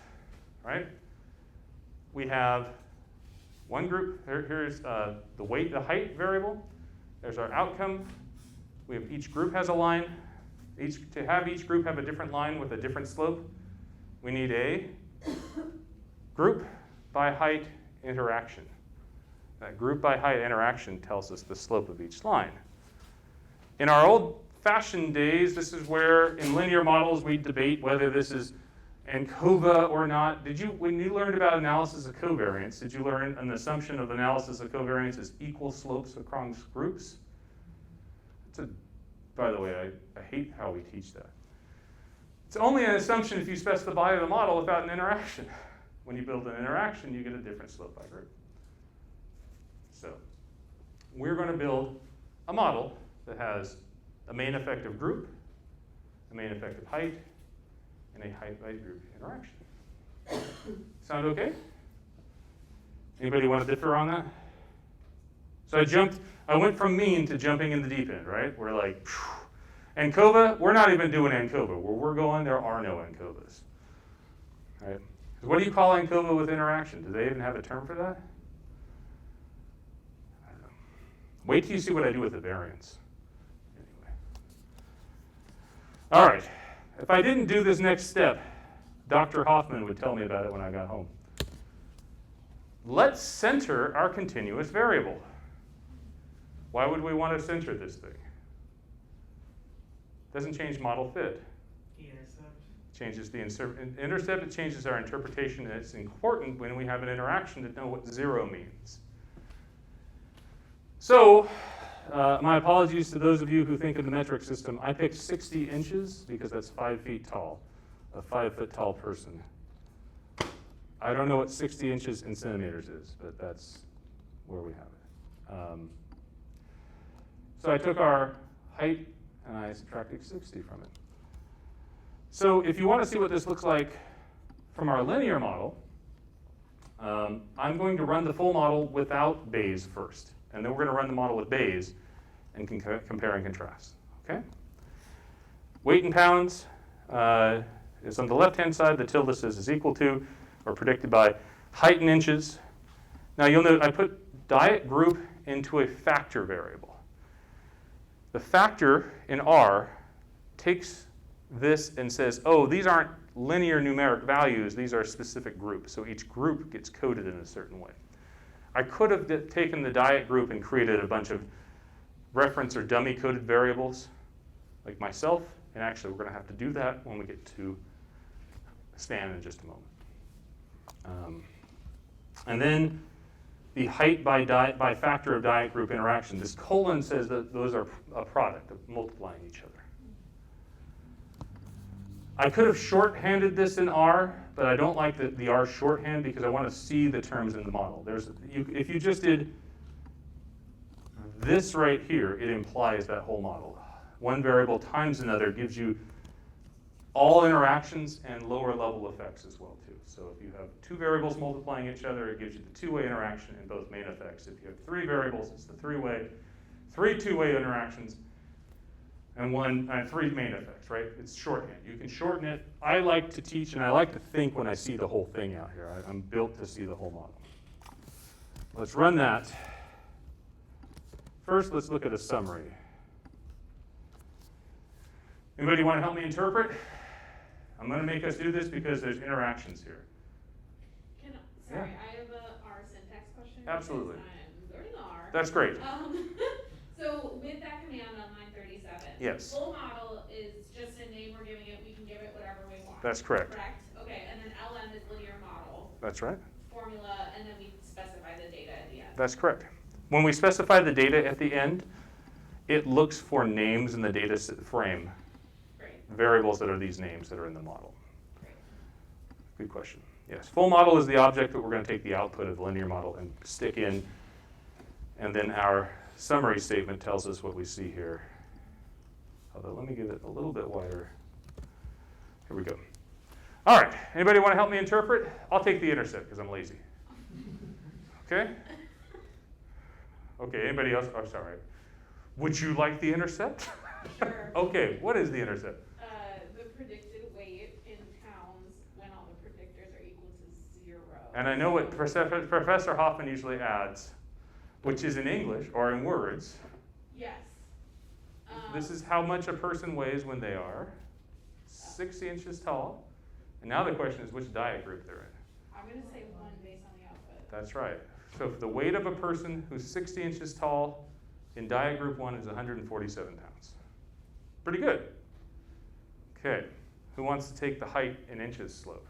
right? We have one group. Here's the weight, the height variable. There's our outcome. We have each group has a line. To have each group have a different line with a different slope, we need a group by height interaction. That group by height interaction tells us the slope of each line. In our old-fashioned days, this is where in linear models we debate whether this is ANCOVA or not. When you learned about analysis of covariance, did you learn an assumption of analysis of covariance is equal slopes across groups? By the way, I hate how we teach that. It's only an assumption if you specify the model without an interaction. When you build an interaction, you get a different slope by group. So we're going to build a model that has a main effective group, a main effective height, and a height-by group interaction. Sound okay? Anybody want to differ on that? So I went from mean to jumping in the deep end, right? We're like, phew. ANCOVA, we're not even doing ANCOVA. Where we're going, there are no ANCOVAs. Right? What do you call ANCOVA with interaction? Do they even have a term for that? I don't know. Wait till you see what I do with the variance. Anyway. All right. If I didn't do this next step, Dr. Hoffman would tell me about it when I got home. Let's center our continuous variable. Why would we want to center this thing? Doesn't change model fit. Intercept. Changes the intercept, it changes our interpretation, and it's important when we have an interaction to know what 0 means. So, my apologies to those of you who think of the metric system. I picked 60 inches because that's 5 feet tall, a 5 foot tall person. I don't know what 60 inches in centimeters is, but that's where we have it. So I took our height and I subtracted 60 from it. So if you want to see what this looks like from our linear model, I'm going to run the full model without Bayes first. And then we're going to run the model with Bayes and compare and contrast. Okay? Weight in pounds is on the left-hand side. The tilde says is equal to or predicted by height in inches. Now you'll note I put diet group into a factor variable. The factor in R takes this and says, oh, these aren't linear numeric values, these are specific groups. So each group gets coded in a certain way. I could have taken the diet group and created a bunch of reference or dummy coded variables like myself, and actually we're going to have to do that when we get to Stan in just a moment. And then the height by factor of diet group interaction. This colon says that those are a product of multiplying each other. I could have shorthanded this in R, but I don't like the R shorthand because I want to see the terms in the model. If you just did this right here, it implies that whole model. One variable times another gives you all interactions and lower level effects as well too. So if you have 2 variables multiplying each other, it gives you the 2-way interaction and both main effects. If you have 3 variables, it's the 3-way, 3 2-way interactions, and 3 main effects, right? It's shorthand. You can shorten it. I like to teach and I like to think when I see the whole thing out here. I'm built to see the whole model. Let's run that. First, let's look at a summary. Anybody want to help me interpret? I'm going to make us do this because there's interactions here. Sorry, I have a R syntax question. Absolutely. I'm learning R. That's great. So with that command on line 37, Yes. full model is just a name we're giving it. We can give it whatever we want. That's correct. Correct? Okay, and then LM is linear model. That's right. Formula, and then we specify the data at the end. That's correct. When we specify the data at the end, it looks for names in the data frame, Great. variables that are these names that are in the model. Great. Good question. Yes, full model is the object that we're going to take the output of the linear model and stick in, and then our summary statement tells us what we see here. Although let me give it a little bit wider. Here we go. All right, anybody want to help me interpret? I'll take the intercept because I'm lazy. Okay? Okay, anybody else? Oh, sorry. Would you like the intercept? Sure. Okay, what is the intercept? The predicted weight in pounds when all the predictors are equal to 0. And I know what Professor Hoffman usually adds, which is in English or in words. Yes. This is how much a person weighs when they are 60 inches tall. And now the question is which diet group they're in. I'm going to say 1 based on the output. That's right. So if the weight of a person who's 60 inches tall in diet group 1 is 147 pounds. Pretty good. Okay, who wants to take the height in inches slope?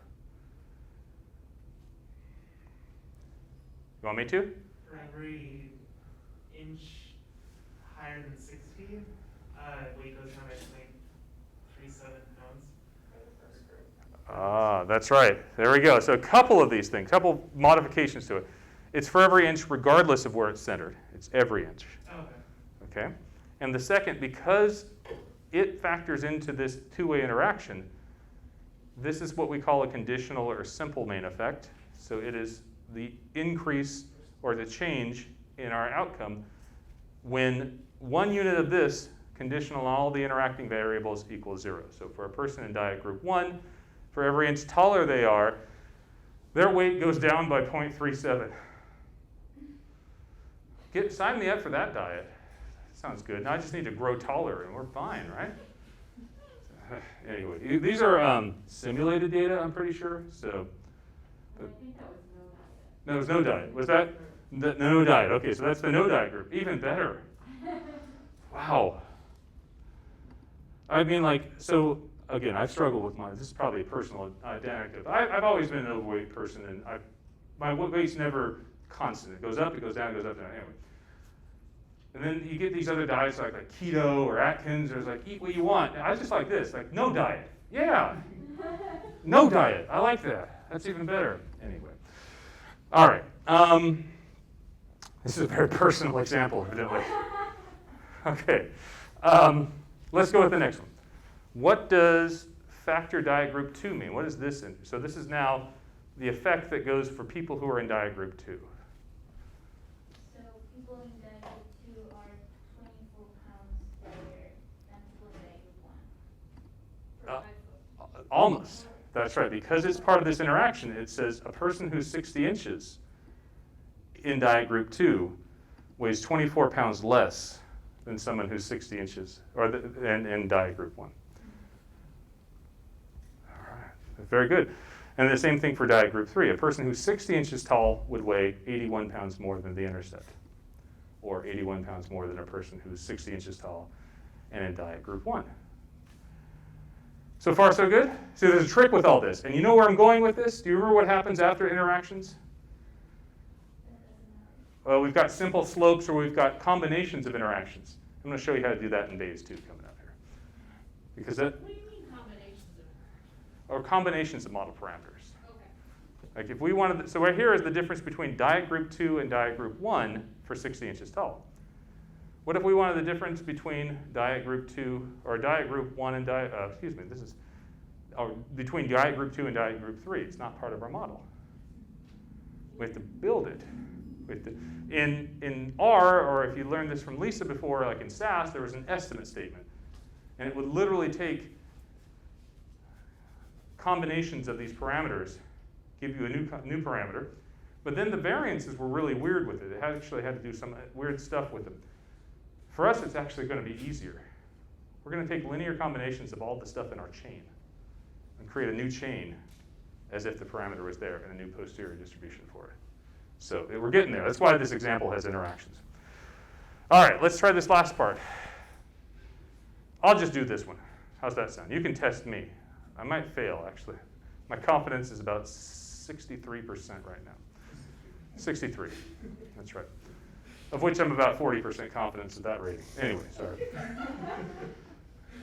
You want me to? For every inch higher than 60, weight goes down by 0.37 pounds. Ah, that's right. There we go. So a couple of these things, couple modifications to it. It's for every inch regardless of where it's centered. It's every inch. Okay. Okay? And the second, because it factors into this two-way interaction. This is what we call a conditional or simple main effect. So it is the increase or the change in our outcome when 1 unit of this, conditional on all the interacting variables, equals 0. So for a person in diet group 1, for every inch taller they are, their weight goes down by 0.37. Sign me up for that diet. Sounds good. Now I just need to grow taller and we're fine, right? Anyway, these are simulated data, I'm pretty sure. So, I think that was no diet. no, it was no diet. Was that no diet? Okay, so that's the no diet group. Even better. Wow. I mean, like, so again, I've struggled with this is probably a personal anecdote. I've always been an overweight person, and my weight's never constant. It goes up, it goes down, it goes up, down. Anyway. And then you get these other diets like keto or Atkins, or it's like, eat what you want. And I was just like this, like, no diet. Yeah. No diet. I like that. That's even better. Anyway. All right. This is a very personal example, evidently. Okay. Let's go with the next one. What does factor diet group 2 mean? What is this? So this is now the effect that goes for people who are in diet group 2. So people in diet group 2 are 24 pounds heavier than people in diet group 1. Almost. That's right. Because it's part of this interaction, it says a person who's 60 inches in diet group 2 weighs 24 pounds less than someone who's 60 inches in diet group 1. All right. Very good. And the same thing for diet group 3. A person who's 60 inches tall would weigh 81 pounds more than the intercept, or 81 pounds more than a person who's 60 inches tall and in diet group 1. So far, so good? So there's a trick with all this. And you know where I'm going with this? Do you remember what happens after interactions? Well, we've got simple slopes or we've got combinations of interactions. I'm going to show you how to do that in Bayes 2 coming up here. Because that, What do you mean combinations of? or combinations of model parameters. Okay. Like if we wanted, so right here is the difference between diet group 2 and diet group 1 for 60 inches tall. What if we wanted the difference between diet group 2, or diet group 1 and between diet group 2 and diet group 3? It's not part of our model. We have to build it. In R, or if you learned this from Lisa before, like in SAS, there was an estimate statement. And it would literally take combinations of these parameters, give you a new parameter. But then the variances were really weird with it. It actually had to do some weird stuff with them. For us, it's actually going to be easier. We're going to take linear combinations of all the stuff in our chain and create a new chain as if the parameter was there and a new posterior distribution for it. So we're getting there. That's why this example has interactions. All right, let's try this last part. I'll just do this one. How's that sound? You can test me. I might fail, actually. My confidence is about 63% right now. 63, that's right. Of which I'm about 40% confidence at that rating. Anyway, sorry.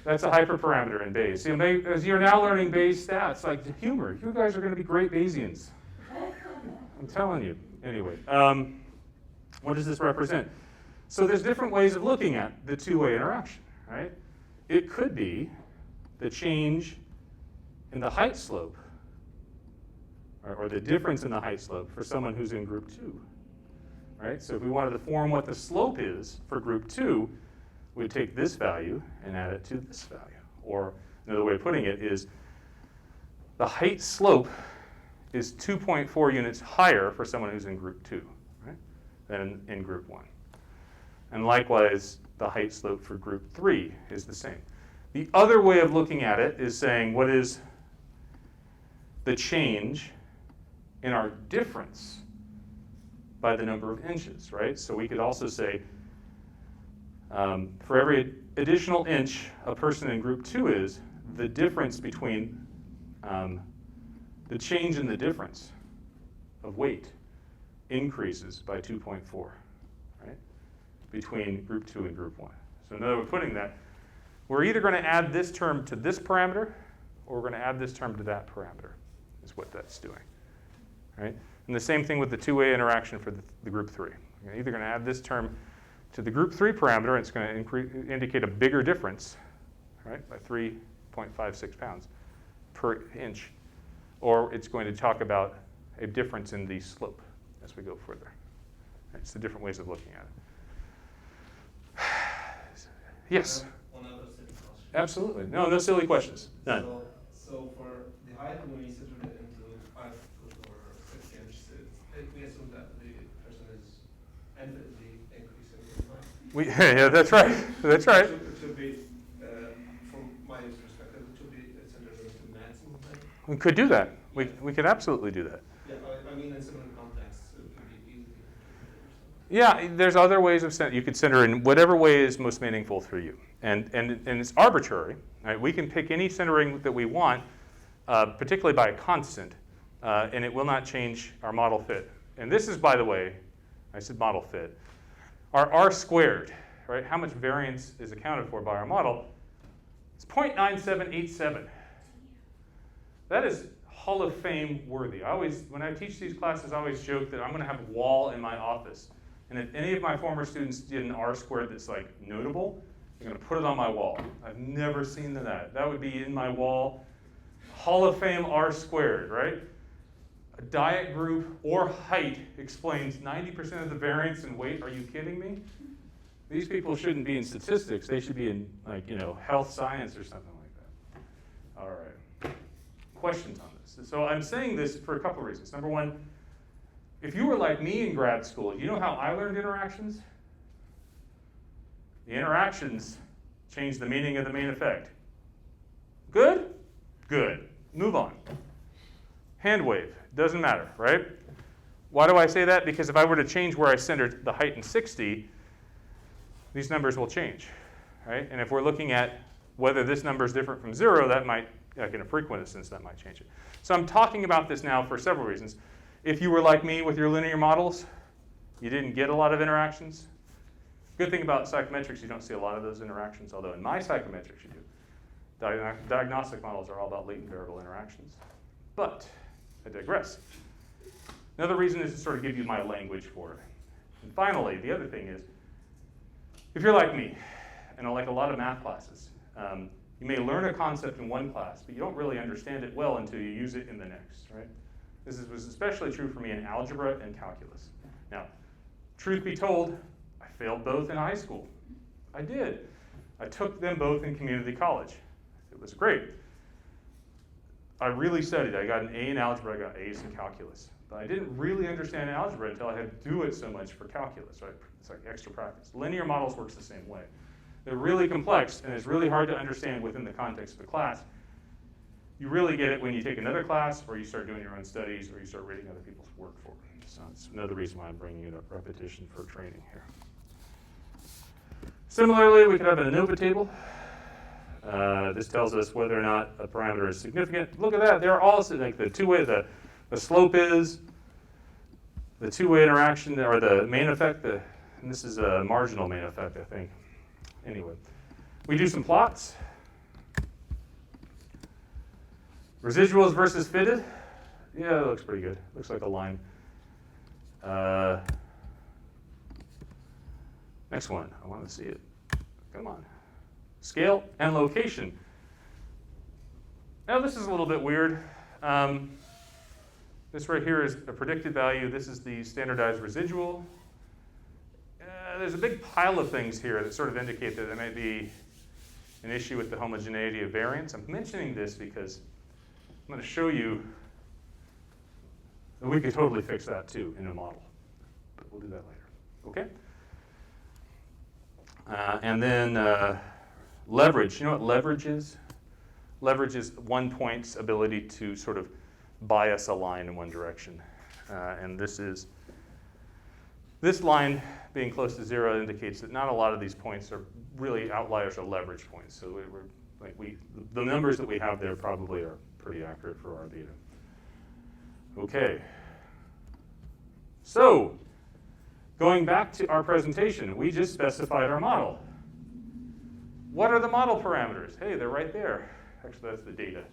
That's a hyperparameter in Bayes. See, as you're now learning Bayes stats, like the humor, you guys are going to be great Bayesians. I'm telling you. Anyway, what does this represent? So there's different ways of looking at the two-way interaction, right? It could be the change in the height slope, or the difference in the height slope for someone who's in group 2, right? So if we wanted to form what the slope is for group 2, we'd take this value and add it to this value. Or another way of putting it is the height slope is 2.4 units higher for someone who's in group 2, right, than in group 1. And likewise, the height slope for group 3 is the same. The other way of looking at it is saying, what is the change in our difference by the number of inches, right? So we could also say, for every additional inch a person in group 2 is, the difference between the change in the difference of weight increases by 2.4, right? Between group 2 and group 1. So another way of putting that, we're either going to add this term to this parameter, or we're going to add this term to that parameter, is what that's doing, right? And the same thing with the two-way interaction for the group 3. You're either going to add this term to the group 3 parameter, and it's going to indicate a bigger difference, right, by 3.56 pounds per inch. Or it's going to talk about a difference in the slope as we go further. It's the different ways of looking at it. Yes? One other silly question. Absolutely. No silly questions. None. So for the height, when we set it into 5 foot or 6 inches, we assume that the person is infinitely increasing in height. Yeah, that's right. That's right. It should be, from my perspective, it should be centered into maximum height. We could do that. We could absolutely do that. Yeah, I mean, in similar contexts, it could be easily. Yeah, there's other ways of you could center in whatever way is most meaningful for you. And it's arbitrary. Right? We can pick any centering that we want, particularly by a constant, and it will not change our model fit. And this is, by the way, I said model fit, our R squared, right? How much variance is accounted for by our model? It's 0.9787. That is Hall of Fame worthy. When I teach these classes, I always joke that I'm going to have a wall in my office. And if any of my former students did an R squared that's like notable, I'm going to put it on my wall. I've never seen that. That would be in my wall. Hall of Fame R squared, right? A diet group or height explains 90% of the variance in weight. Are you kidding me? These people shouldn't be in statistics. They should be in, health science or something like that. All right. Questions on this? So I'm saying this for a couple of reasons. Number one, if you were like me in grad school, you know how I learned interactions? The interactions change the meaning of the main effect. Good? Good. Move on. Hand wave. Doesn't matter, right? Why do I say that? Because if I were to change where I centered the height in 60, these numbers will change, right? And if we're looking at whether this number is different from 0, that might, like in a frequent instance, that might change it. So I'm talking about this now for several reasons. If you were like me with your linear models, you didn't get a lot of interactions. Good thing about psychometrics, you don't see a lot of those interactions, although in my psychometrics you do. Diagnostic models are all about latent variable interactions. But I digress. Another reason is to sort of give you my language for it. And finally, the other thing is, if you're like me, and like a lot of math classes, you may learn a concept in one class, but you don't really understand it well until you use it in the next, right? This was especially true for me in algebra and calculus. Now, truth be told, I failed both in high school. I did. I took them both in community college. It was great. I really studied. I got an A in algebra, I got A's in calculus. But I didn't really understand algebra until I had to do it so much for calculus, right? It's like extra practice. Linear models works the same way. They're really complex, and it's really hard to understand within the context of the class. You really get it when you take another class, or you start doing your own studies, or you start reading other people's work for it. So that's another reason why I'm bringing it up, repetition for training here. Similarly, we could have an ANOVA table. This tells us whether or not a parameter is significant. Look at that. They're all like the two-way, the slope is, the two-way interaction, or the main effect, and this is a marginal main effect, I think. Anyway, we do some plots. Residuals versus fitted. Yeah, that looks pretty good. Looks like a line. Next one. I want to see it. Come on. Scale and location. Now this is a little bit weird. This right here is a predicted value. This is the standardized residual. There's a big pile of things here that sort of indicate that there may be an issue with the homogeneity of variance. I'm mentioning this because I'm going to show you that we could totally fix that too in a model. But we'll do that later. Okay? And then leverage. You know what leverage is? Leverage is one point's ability to sort of bias a line in one direction. And this line being close to 0 indicates that not a lot of these points are really outliers or leverage points. So the numbers that we have there probably are pretty accurate for our data. Okay. So, going back to our presentation, we just specified our model. What are the model parameters? Hey, they're right there. Actually, that's the data.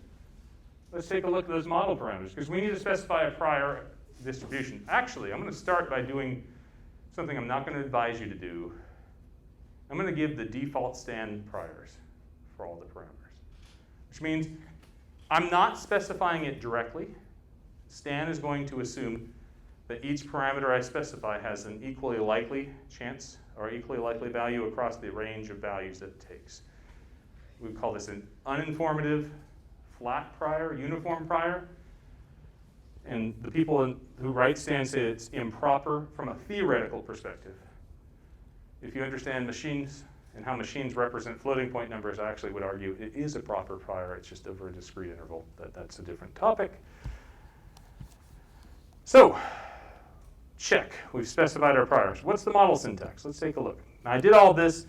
Let's take a look at those model parameters, because we need to specify a prior distribution. Actually, I'm going to start by doing something I'm not going to advise you to do. I'm going to give the default stand priors for all the parameters, which means I'm not specifying it directly. Stan is going to assume that each parameter I specify has an equally likely chance or equally likely value across the range of values that it takes. We would call this an uninformative flat prior, uniform prior. And the people who write Stan say it's improper from a theoretical perspective. If you understand machines and how machines represent floating point numbers, I actually would argue it is a proper prior. It's just over a discrete interval. That's a different topic. So, check. We've specified our priors. What's the model syntax? Let's take a look. Now, I did all this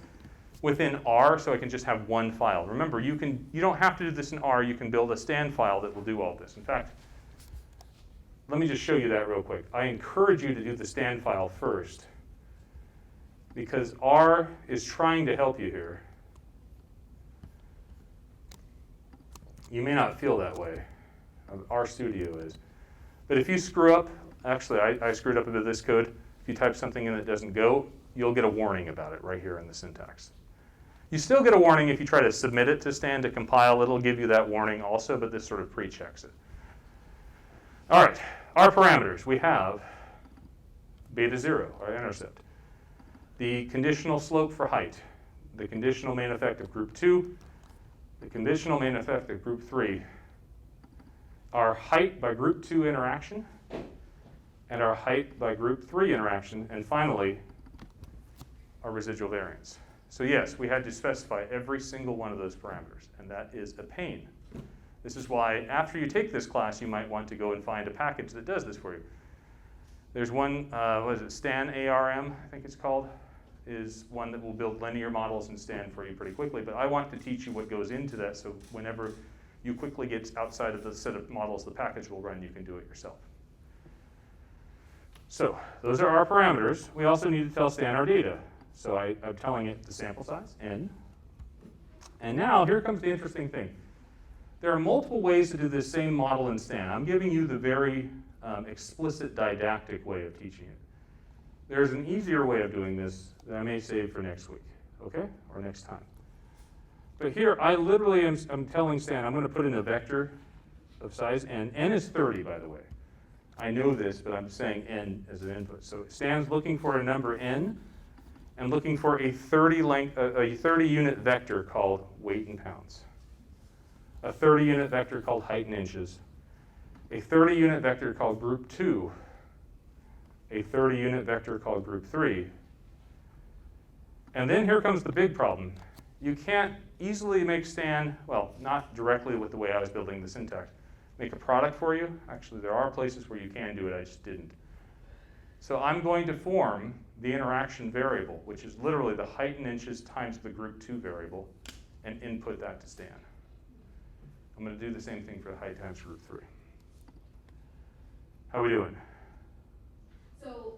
within R, so I can just have one file. Remember, you don't have to do this in R. You can build a Stan file that will do all this. In fact, let me just show you that real quick. I encourage you to do the Stan file first, because R is trying to help you here. You may not feel that way. RStudio is. But if you screw up, actually I screwed up a bit of this code. If you type something in that doesn't go, you'll get a warning about it right here in the syntax. You still get a warning if you try to submit it to Stan to compile. It'll give you that warning also, but this sort of pre-checks it. All right, our parameters. We have beta 0, our intercept. The conditional slope for height. The conditional main effect of group 2. The conditional main effect of group 3. Our height by group 2 interaction. And our height by group 3 interaction. And finally, our residual variance. So yes, we had to specify every single one of those parameters. And that is a pain. This is why after you take this class, you might want to go and find a package that does this for you. There's one, what is it, Stan ARM, I think it's called, is one that will build linear models in Stan for you pretty quickly. But I want to teach you what goes into that, so whenever you quickly get outside of the set of models the package will run, you can do it yourself. So those are our parameters. We also need to tell Stan our data. So I'm telling it the sample size, n. And now here comes the interesting thing. There are multiple ways to do this same model in Stan. I'm giving you the very explicit didactic way of teaching it. There's an easier way of doing this that I may save for next week, okay, or next time. But here, I literally am telling Stan, I'm going to put in a vector of size n. N is 30, by the way. I know this, but I'm saying n as an input. So Stan's looking for a number n and looking for a 30 unit vector called weight in pounds, a 30 unit vector called height in inches, a 30 unit vector called group 2, a 30 unit vector called group 3. And then here comes the big problem. You can't easily make Stan, well, not directly with the way I was building the syntax, make a product for you. Actually, there are places where you can do it, I just didn't. So I'm going to form the interaction variable, which is literally the height in inches times the group 2 variable, and input that to Stan. I'm going to do the same thing for the height times group 3. How are we doing? So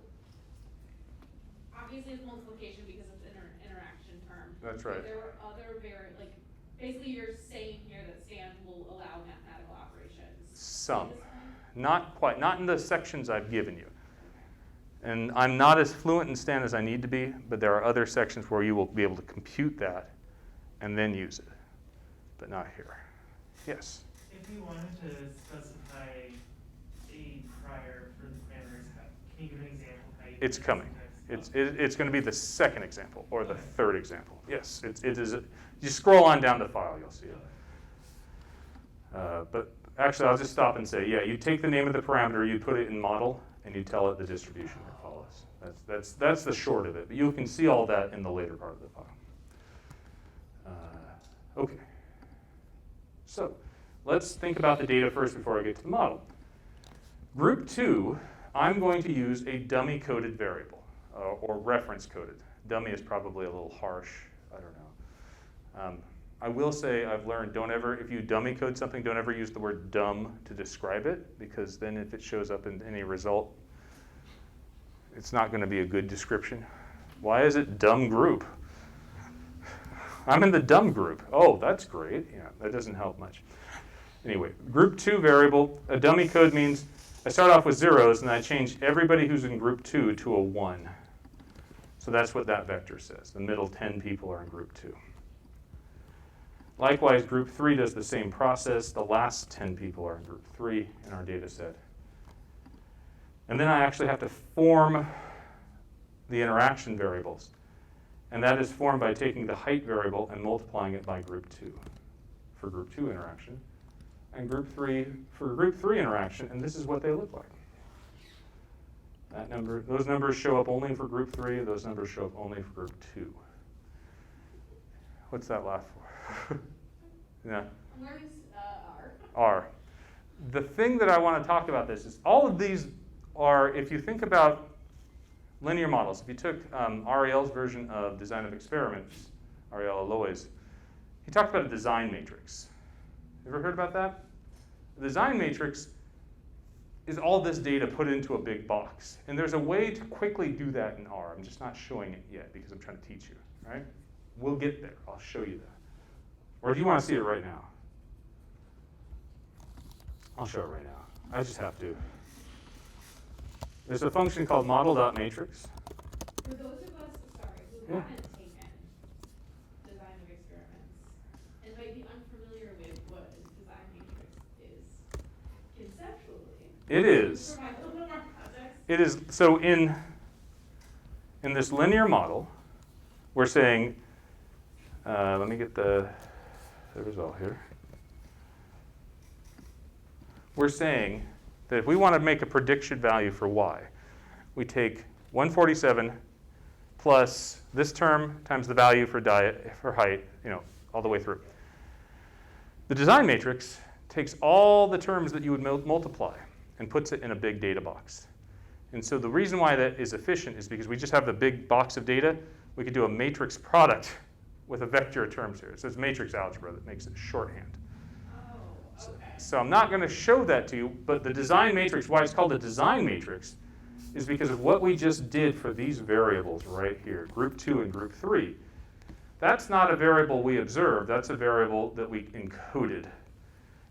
obviously it's multiplication because it's an interaction term. That's But right. there were other basically you're saying here that Stan will allow mathematical operations. Some. Is this one? Not quite. Not in the sections I've given you. And I'm not as fluent in Stan as I need to be, but there are other sections where you will be able to compute that and then use it, but not here. Yes? If you wanted to specify a prior for the parameters, can you give an example of how you It's do that coming. syntax? It's going to be the second example or the Okay. third example. Yes, it is. You scroll on down the file, you'll see it. But actually, I'll just stop and say, yeah, you take the name of the parameter, you put it in model, and you tell it the distribution that follows. That's the short of it. But you can see all that in the later part of the file. Okay. So let's think about the data first before I get to the model. Group 2, I'm going to use a dummy-coded variable, or reference-coded. Dummy is probably a little harsh. I don't know. I will say I've learned if you dummy code something, don't ever use the word dumb to describe it, because then if it shows up in any result, it's not going to be a good description. Why is it dumb group? I'm in the dumb group. Oh, that's great. Yeah, that doesn't help much. Anyway, group 2 variable, a dummy code means I start off with zeros and I change everybody who's in group 2 to a 1. So that's what that vector says. The middle 10 people are in group 2. Likewise, group 3 does the same process. The last 10 people are in group 3 in our data set. And then I actually have to form the interaction variables. And that is formed by taking the height variable and multiplying it by group 2 for group 2 interaction, and group 3 for group 3 interaction, and this is what they look like. Those numbers show up only for group 3, those numbers show up only for group 2. What's that laugh for? Yeah. I'm learning R. R. The thing that I want to talk about this is all of these are, if you think about linear models, if you took Ariel's version of design of experiments, Ariel Aloy's, he talked about a design matrix. Ever heard about that? The design matrix is all this data put into a big box. And there's a way to quickly do that in R. I'm just not showing it yet because I'm trying to teach you, right? We'll get there. I'll show you that. Or do you want to see it right now? I'll show it right now. I just have to. There's a function called model.matrix. For those of us, who Yeah. haven't taken design of experiments and might be unfamiliar with what a design matrix is conceptually. It is. Provide a little bit more context. It is. So in this linear model, we're saying, let me get the result here. We're saying that if we want to make a prediction value for y, we take 147 plus this term times the value for height, all the way through. The design matrix takes all the terms that you would multiply and puts it in a big data box. And so the reason why that is efficient is because we just have the big box of data. We could do a matrix product with a vector of terms here. So it's matrix algebra that makes it shorthand. Oh, okay. So I'm not going to show that to you, but the design matrix, why it's called a design matrix, is because of what we just did for these variables right here, group 2 and group 3. That's not a variable we observed, that's a variable that we encoded.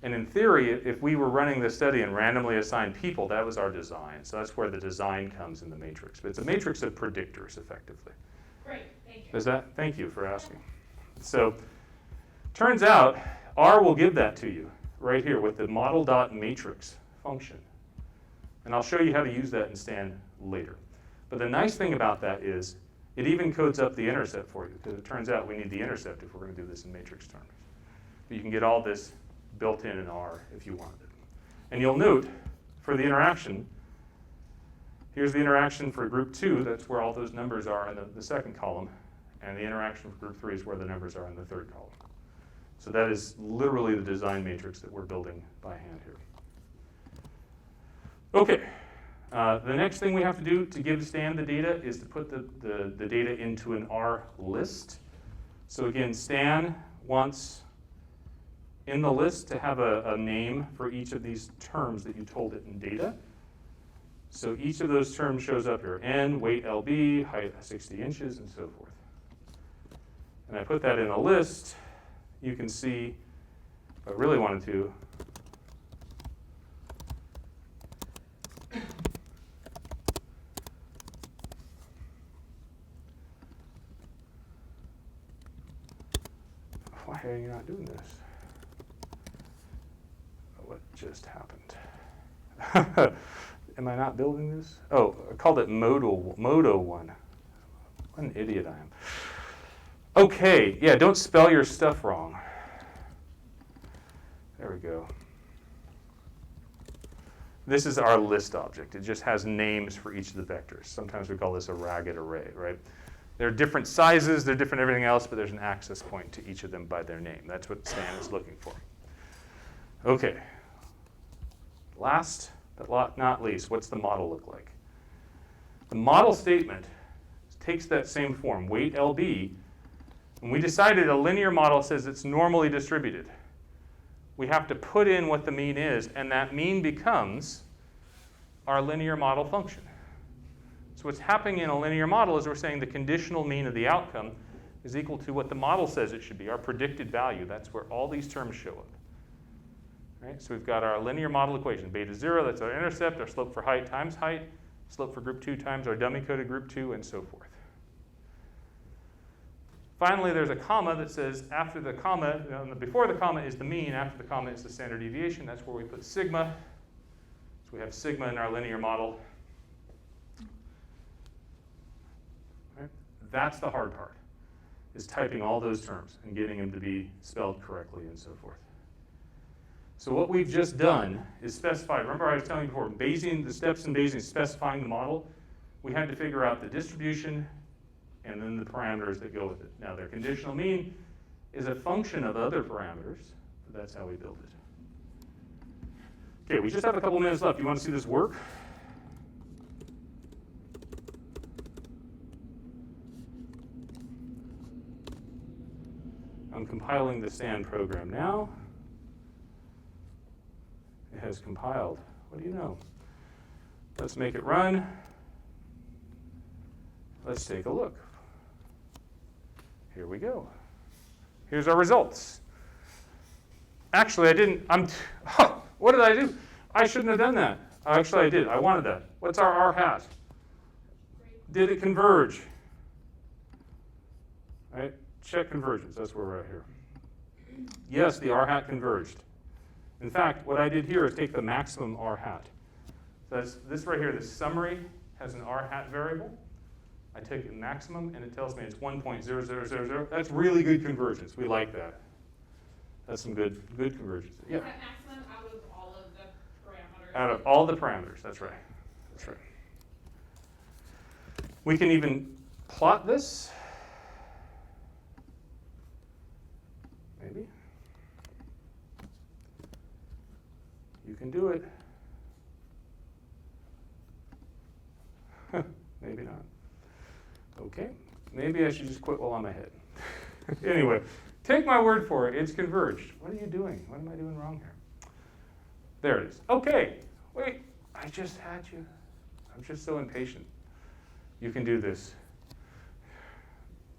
And in theory, if we were running this study and randomly assigned people, that was our design. So that's where the design comes in the matrix. But it's a matrix of predictors, effectively. Great, thank you. Does that? Thank you for asking. So turns out R will give that to you right here with the model.matrix function. And I'll show you how to use that in Stan later. But the nice thing about that is it even codes up the intercept for you, because it turns out we need the intercept if we're going to do this in matrix terms. But you can get all this built in R if you wanted it. And you'll note for the interaction, here's the interaction for group 2, that's where all those numbers are in the second column, and the interaction for group 3 is where the numbers are in the third column. So that is literally the design matrix that we're building by hand here. Okay, the next thing we have to do to give Stan the data is to put the data into an R list. So again, Stan wants in the list to have a name for each of these terms that you told it in data. So each of those terms shows up here. N, weight LB, height 60 inches, and so forth. And I put that in a list. You can see, if I really wanted to, why are you not doing this? What just happened? Am I not building this? Oh, I called it Modo 1. What an idiot I am. Okay, yeah, don't spell your stuff wrong. There we go. This is our list object. It just has names for each of the vectors. Sometimes we call this a ragged array, right? They're different sizes, they're different everything else, but there's an access point to each of them by their name. That's what Stan is looking for. Okay. Last but not least, what's the model look like? The model statement takes that same form, weight LB, and we decided a linear model says it's normally distributed. We have to put in what the mean is, and that mean becomes our linear model function. So what's happening in a linear model is we're saying the conditional mean of the outcome is equal to what the model says it should be, our predicted value. That's where all these terms show up. Right? So we've got our linear model equation, beta 0, that's our intercept, our slope for height times height, slope for group 2 times our dummy coded group 2, and so forth. Finally, there's a comma that says after the comma, before the comma is the mean, after the comma is the standard deviation. That's where we put sigma. So we have sigma in our linear model. Right? That's the hard part, is typing all those terms and getting them to be spelled correctly and so forth. So what we've just done is specify, remember I was telling you before, Bayesian, the steps in Bayesian specifying the model, we had to figure out the distribution and then the parameters that go with it. Now their conditional mean is a function of other parameters, but that's how we build it. Okay, we just have a couple minutes left. You want to see this work? I'm compiling the SAN program now. It has compiled. What do you know? Let's make it run. Let's take a look. Here we go. Here's our results. Actually, I didn't. What did I do? I shouldn't have done that. Actually, I did. I wanted that. What's our R hat? Did it converge? Right? Check convergence. That's where we're at here. Yes, the R hat converged. In fact, what I did here is take the maximum R hat. So this right here, this summary has an R hat variable. I take the maximum, and it tells me it's 1.0000. That's really good convergence. We like that. That's some good convergence. Yeah. Is that maximum out of all of the parameters? Out of all the parameters. That's right. That's right. We can even plot this. Maybe. You can do it. Maybe not. Okay. Maybe I should just quit while I'm ahead. Anyway, take my word for it. It's converged. What are you doing? What am I doing wrong here? There it is. Okay. Wait. I just had you. I'm just so impatient. You can do this.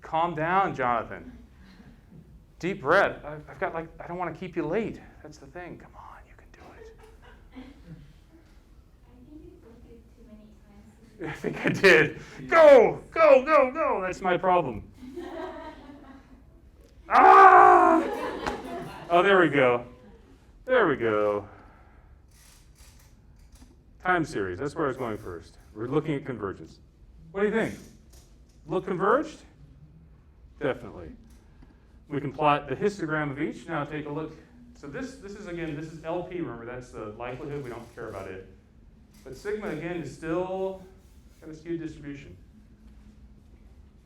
Calm down, Jonathan. Deep breath. I've got I don't want to keep you late. That's the thing. Come on, you can do it. I think I did. Go, go, go, go. That's my problem. Ah! Oh, there we go. There we go. Time series. That's where I was going first. We're looking at convergence. What do you think? Look converged? Definitely. We can plot the histogram of each. Now take a look. So this is LP, remember, that's the likelihood. We don't care about it. But sigma, again, is still got a skewed distribution.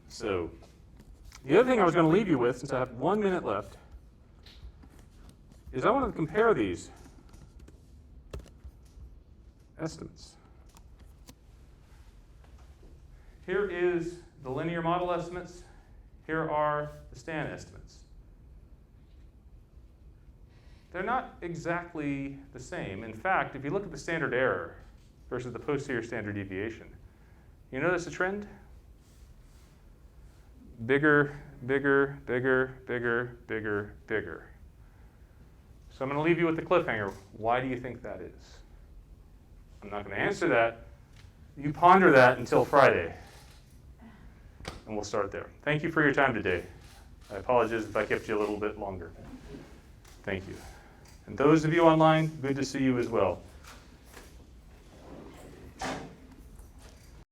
So the other thing I was going to leave you with, since I have 1 minute left, is I want to compare these estimates. Here is the linear model estimates. Here are the STAN estimates. They're not exactly the same. In fact, if you look at the standard error versus the posterior standard deviation, you notice a trend? Bigger, bigger, bigger, bigger, bigger, bigger. So I'm going to leave you with the cliffhanger. Why do you think that is? I'm not going to answer that. You ponder that until Friday. And we'll start there. Thank you for your time today. I apologize if I kept you a little bit longer. Thank you. And those of you online, good to see you as well.